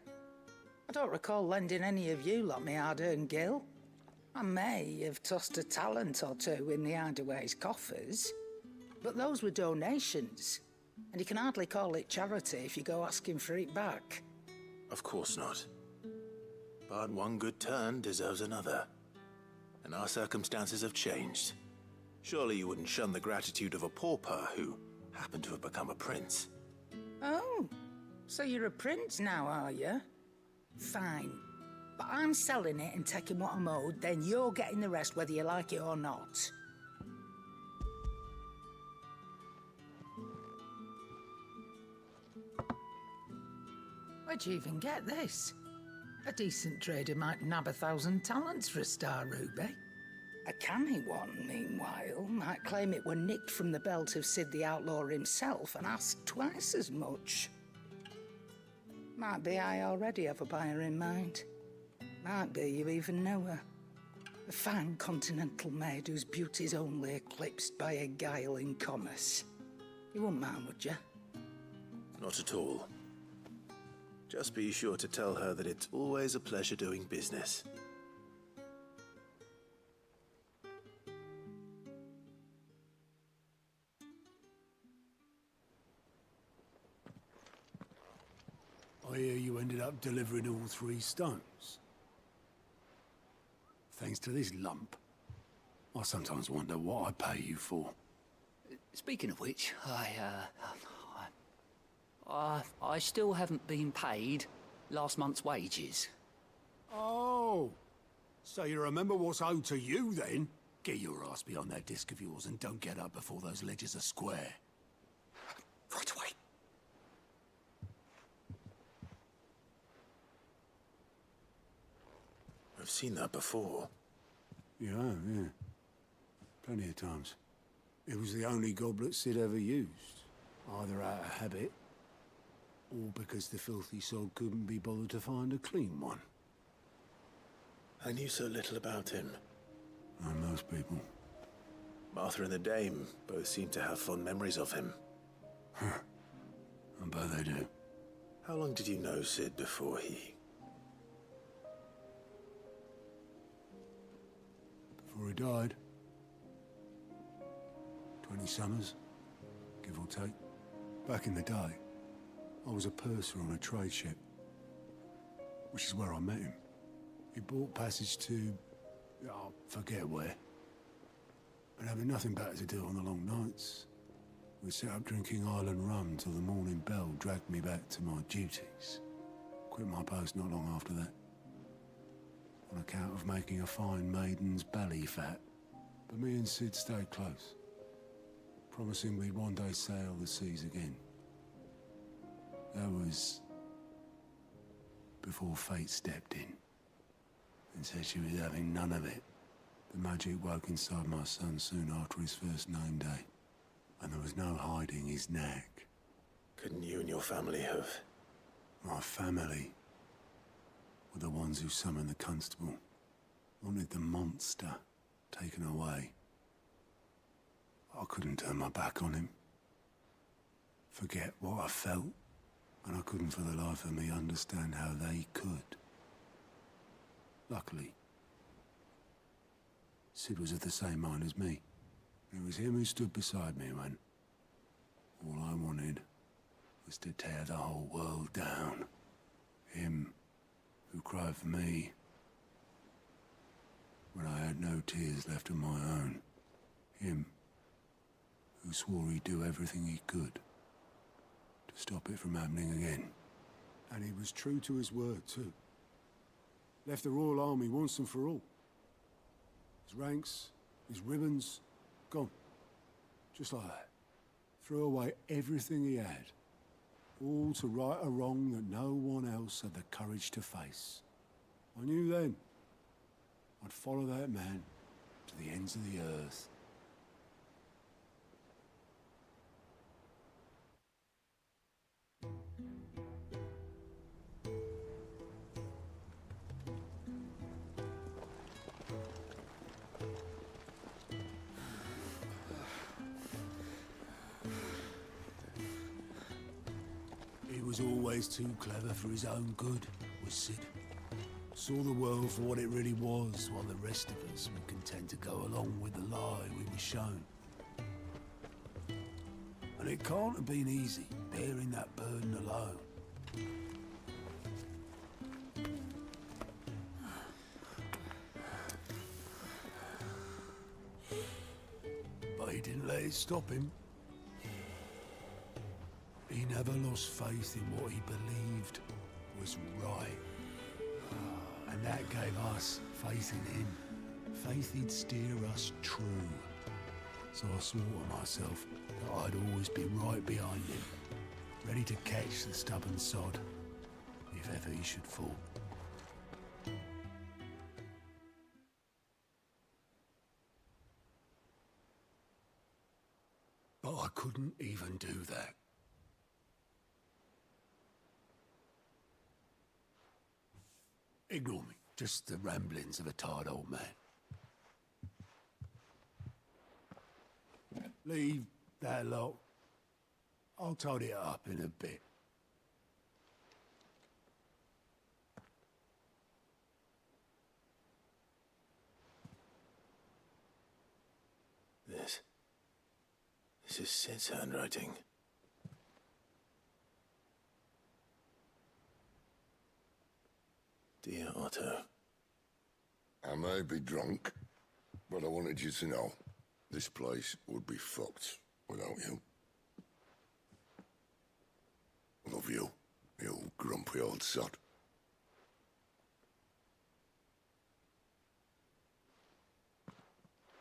I don't recall lending any of you lot me hard-earned gil. I may have tossed a talent or two in the Hideaway's coffers, but those were donations, and you can hardly call it charity if you go asking for it back. Of course not. But one good turn deserves another. And our circumstances have changed. Surely you wouldn't shun the gratitude of a pauper who happened to have become a prince. Oh, so you're a prince now, are you? Fine. But I'm selling it and taking what I'm owed, then you're getting the rest whether you like it or not. Where'd you even get this? A decent trader might nab 1,000 talents for a star ruby. A canny one, meanwhile, might claim it were nicked from the belt of Sid the Outlaw himself and ask twice as much. Might be I already have a buyer in mind. Might be you even know her. A fine continental maid whose beauty's only eclipsed by a guile in commerce. You wouldn't mind, would you? Not at all. Just be sure to tell her that it's always a pleasure doing business. I hear you ended up delivering all 3 stones. Thanks to this lump. I sometimes wonder what I pay you for. Speaking of which, I still haven't been paid last month's wages. Oh, so you remember what's owed to you then? Get your ass behind that disc of yours and don't get up before those ledgers are square. Right away. I've seen that before. Yeah, yeah. Plenty of times. It was the only goblet Sid ever used. Either out of habit, or because the filthy sod couldn't be bothered to find a clean one. I knew so little about him. And most people. Martha and the Dame both seem to have fond memories of him. I bet they do. How long did you know Sid before he... Before he died. 20 summers, give or take. Back in the day, I was a purser on a trade ship, which is where I met him. He bought passage to, I forget where. But having nothing better to do on the long nights, we set up drinking island rum till the morning bell dragged me back to my duties. Quit my post not long after that, on account of making a fine maiden's belly fat. But me and Sid stayed close, promising we'd one day sail the seas again. That was before fate stepped in and said she was having none of it. The magic woke inside my son soon after his first name day, and there was no hiding his knack. Couldn't you and your family have? My family were the ones who summoned the constable, wanted the monster taken away. I couldn't turn my back on him, forget what I felt, and I couldn't for the life of me understand how they could. Luckily, Sid was of the same mind as me. It was him who stood beside me when all I wanted was to tear the whole world down. Him who cried for me when I had no tears left of my own. Him who swore he'd do everything he could to stop it from happening again. And he was true to his word, too. Left the Royal Army once and for all. His ranks, his ribbons, gone. Just like that. Threw away everything he had. All to right a wrong that no one else had the courage to face. I knew then I'd follow that man to the ends of the earth. He was always too clever for his own good, was Sid. Saw the world for what it really was, while the rest of us were content to go along with the lie we were shown. And it can't have been easy, bearing that burden alone. But he didn't let it stop him. He never lost faith in what he believed was right. And that gave us faith in him. Faith he'd steer us true. So I swore to myself that I'd always be right behind him, ready to catch the stubborn sod, if ever he should fall. But I couldn't even do that. Ignore me. Just the ramblings of a tired old man. Leave that lot. I'll tidy it up in a bit. This is Sid's handwriting. Dear Otto. I may be drunk, but I wanted you to know this place would be fucked without you. Love you, you grumpy old sod.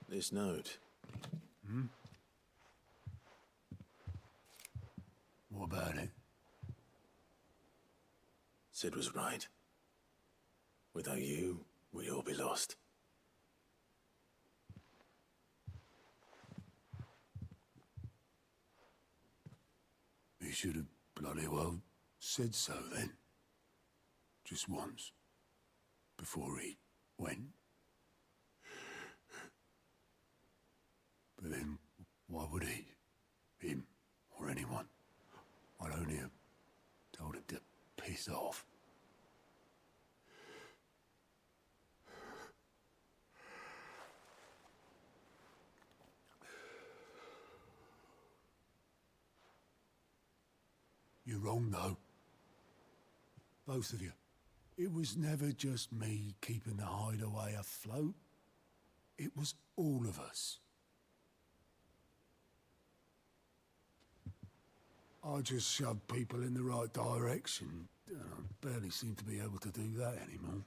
This note. Hmm? What about it? Sid was right. Without you, we'd all be lost. He should have bloody well said so then. Just once. Before he went. But then, why would he? Him, or anyone? I'd only have told him to piss off. You're wrong, though. Both of you. It was never just me keeping the hideaway afloat. It was all of us. I just shoved people in the right direction. I barely seem to be able to do that anymore.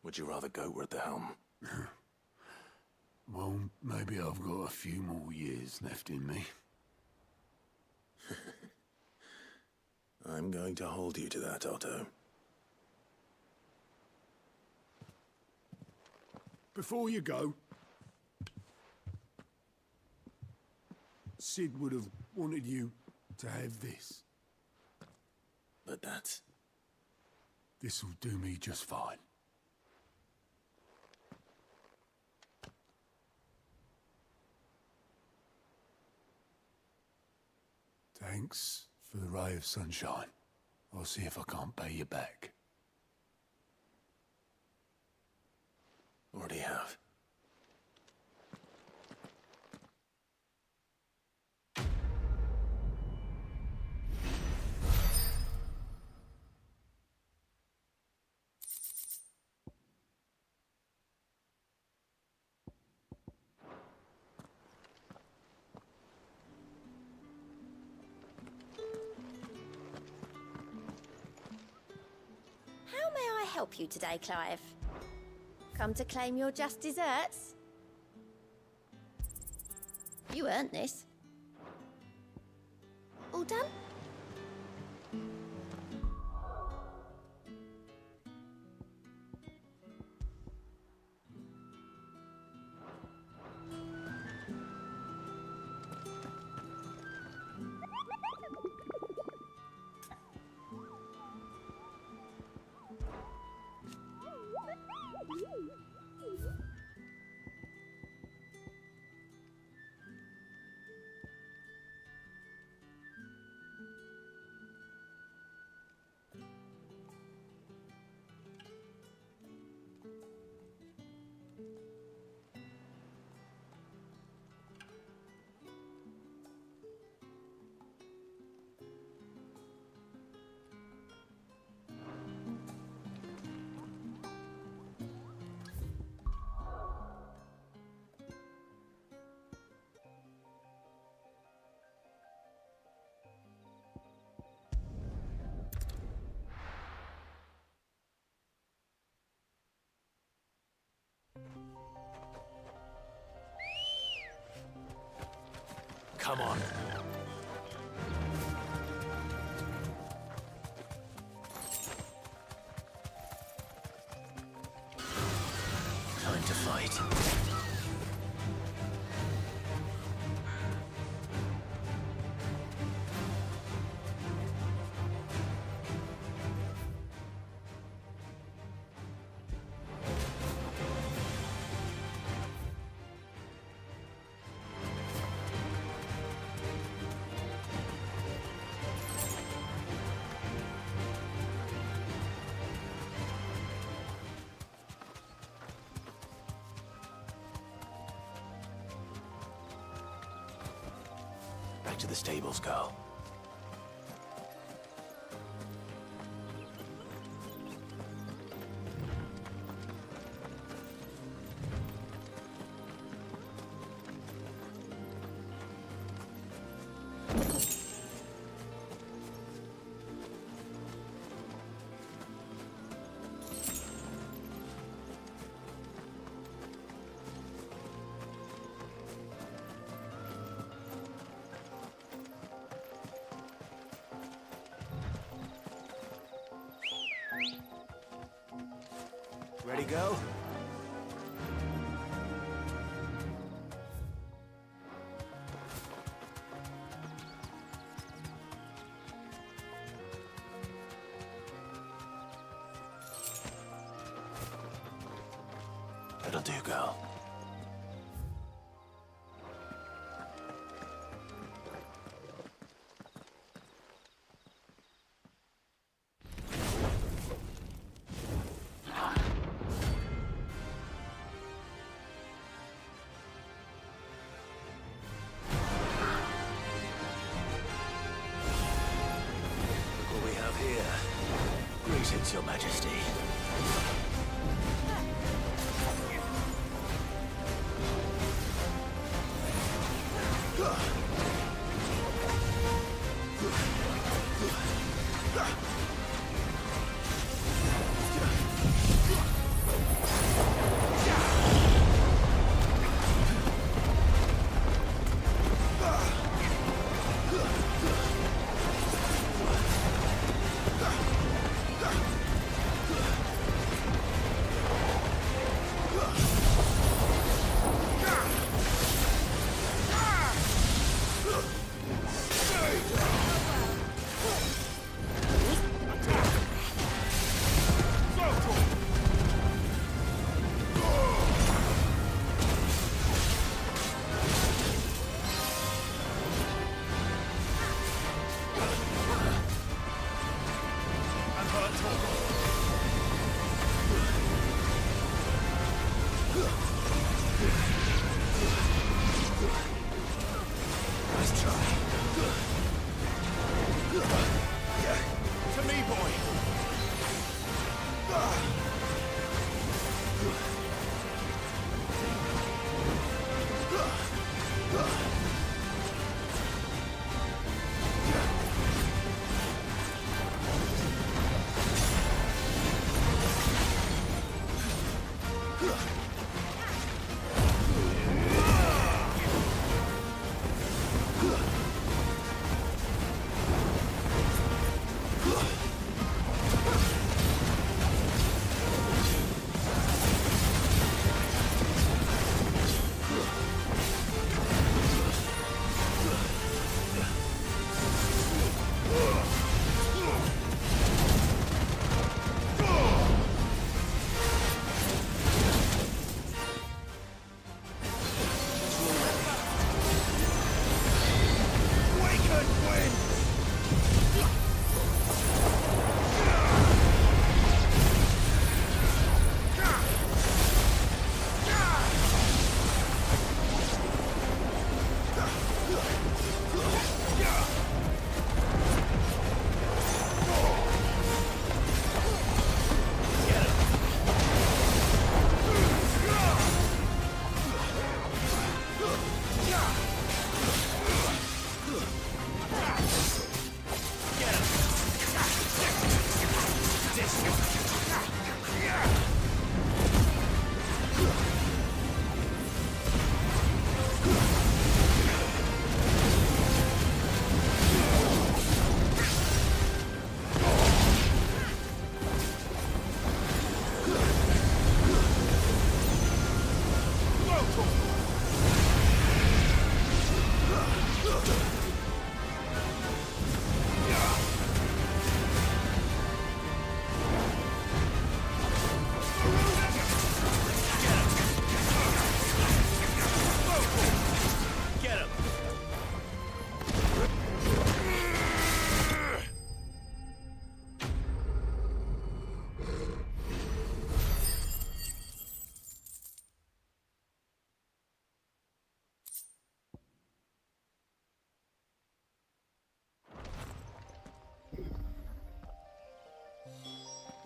Would you rather goat were at the helm? Well, maybe I've got a few more years left in me. I'm going to hold you to that, Otto. Before you go, Sid would have wanted you to have this. But that's... This'll do me just fine. Thanks for the ray of sunshine. I'll see if I can't pay you back. Already have. How may I help you today, Clive? Come to claim your just desserts? You earned this. All done? Come on. Time to fight. Back to the stables, girl. Ready, go? That'll do, girl. Greetings, Your Majesty.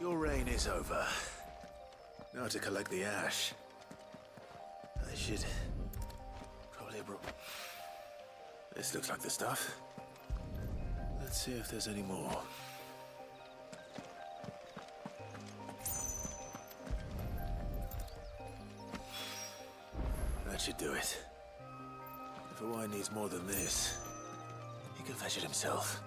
Your reign is over. Now to collect the ash. I should probably have brought... This looks like the stuff. Let's see if there's any more. That should do it. If Hawaii needs more than this, he can fetch it himself.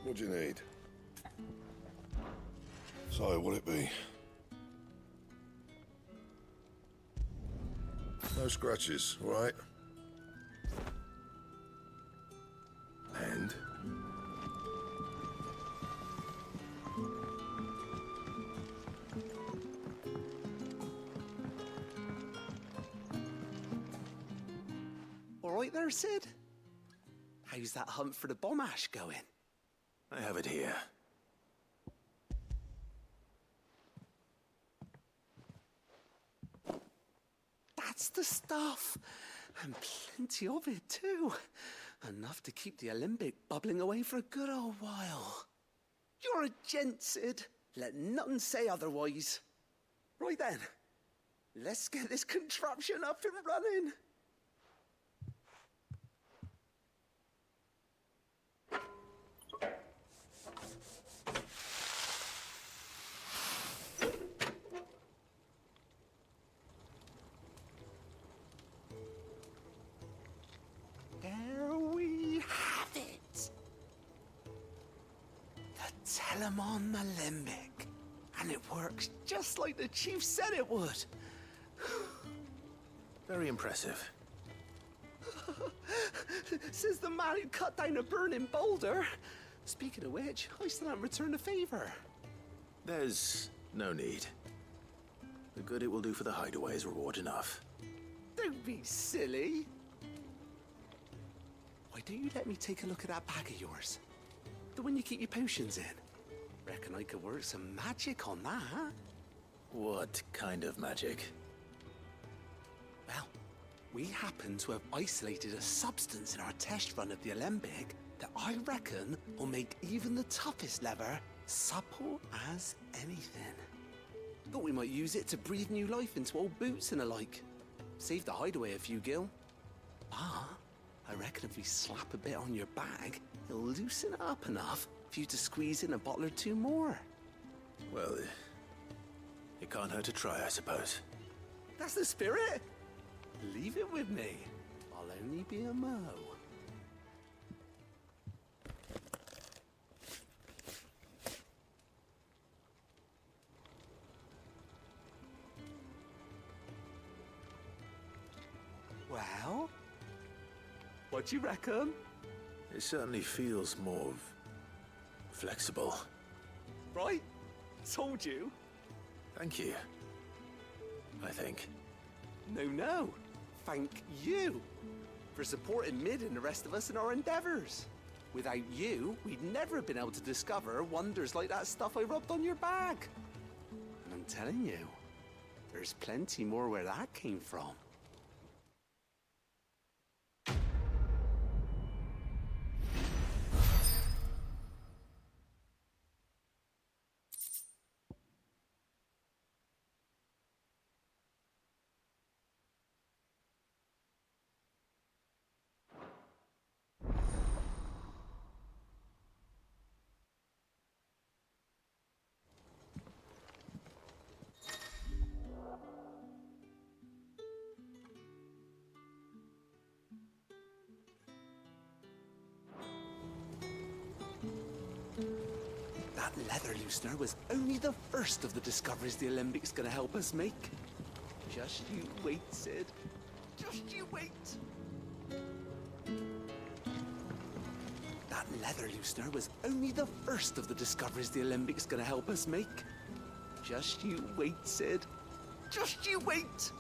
What do you need? So, what'll it be? No scratches, all right? right there, Sid? How's that hunt for the bomb ash going? I have it here. That's the stuff. And plenty of it, too. Enough to keep the alembic bubbling away for a good old while. You're a gent, Sid. Let nothing say otherwise. Right then, let's get this contraption up and running. There we have it. The Telemon Alembic. And it works just like the chief said it would. Very impressive. Says the man who cut down a burning boulder. Speaking of which, I still haven't returned the favor. There's no need. The good it will do for the hideaway is reward enough. Don't be silly. Why don't you let me take a look at that bag of yours? The one you keep your potions in. Reckon I could work some magic on that. What kind of magic? Well, we happen to have isolated a substance in our test run of the alembic that I reckon will make even the toughest leather supple as anything. Thought we might use it to breathe new life into old boots and the like. Save the hideaway a few gil. Ah, I reckon if we slap a bit on your bag, it'll loosen it up enough for you to squeeze in a bottle or two more. Well, it can't hurt to try, I suppose. That's the spirit. Leave it with me. I'll only be a mo. Well, what do you reckon? It certainly feels more flexible. Right? Told you. Thank you. I think. No. Thank you for supporting Mid and the rest of us in our endeavors. Without you, we'd never have been able to discover wonders like that stuff I rubbed on your bag. And I'm telling you, there's plenty more where that came from. That leather loosener was only the first of the discoveries the Alembic's gonna help us make. Just you wait, Sid. Just you wait. That leather loosener was only the first of the discoveries the Alembic's gonna help us make. Just you wait, Sid. Just you wait.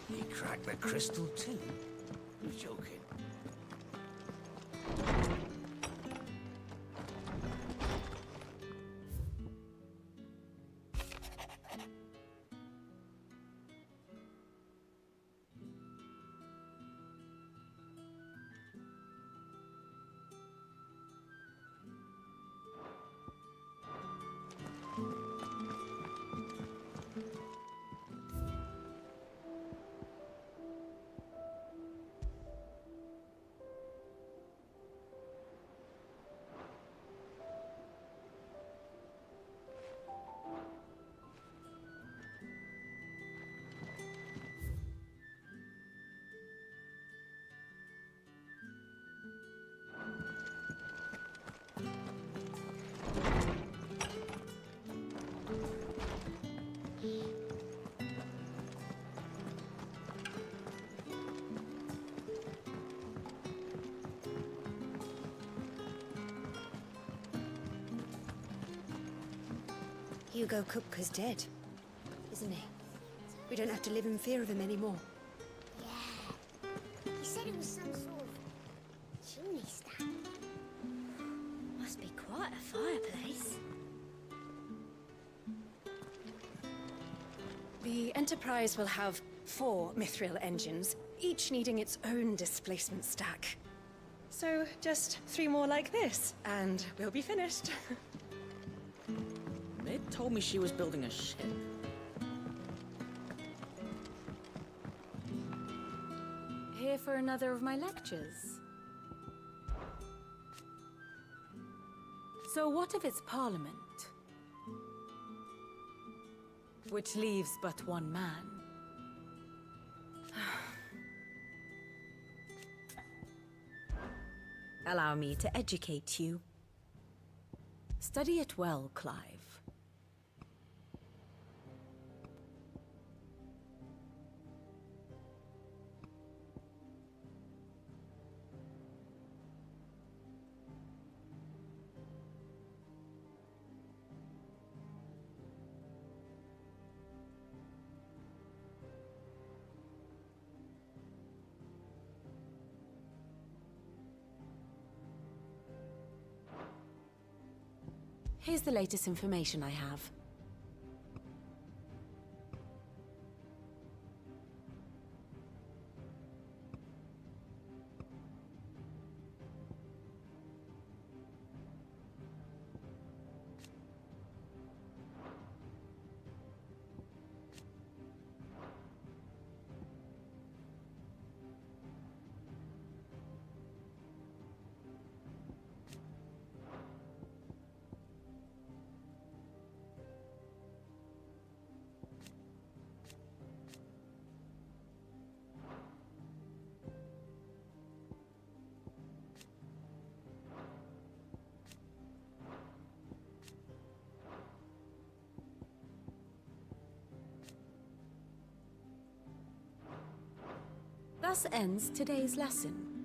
He cracked the crystal too? You're joking. Hugo Kupka's dead, isn't he? We don't have to live in fear of him anymore. Yeah. He said it was some sort of chimney stack. Must be quite a fireplace. The Enterprise will have 4 mithril engines, each needing its own displacement stack. So, just 3 more like this, and we'll be finished. They told me she was building a ship. Here for another of my lectures. So what if it's Parliament? Which leaves but one man. Allow me to educate you. Study it well, Clive. Here's the latest information I have. Thus ends today's lesson.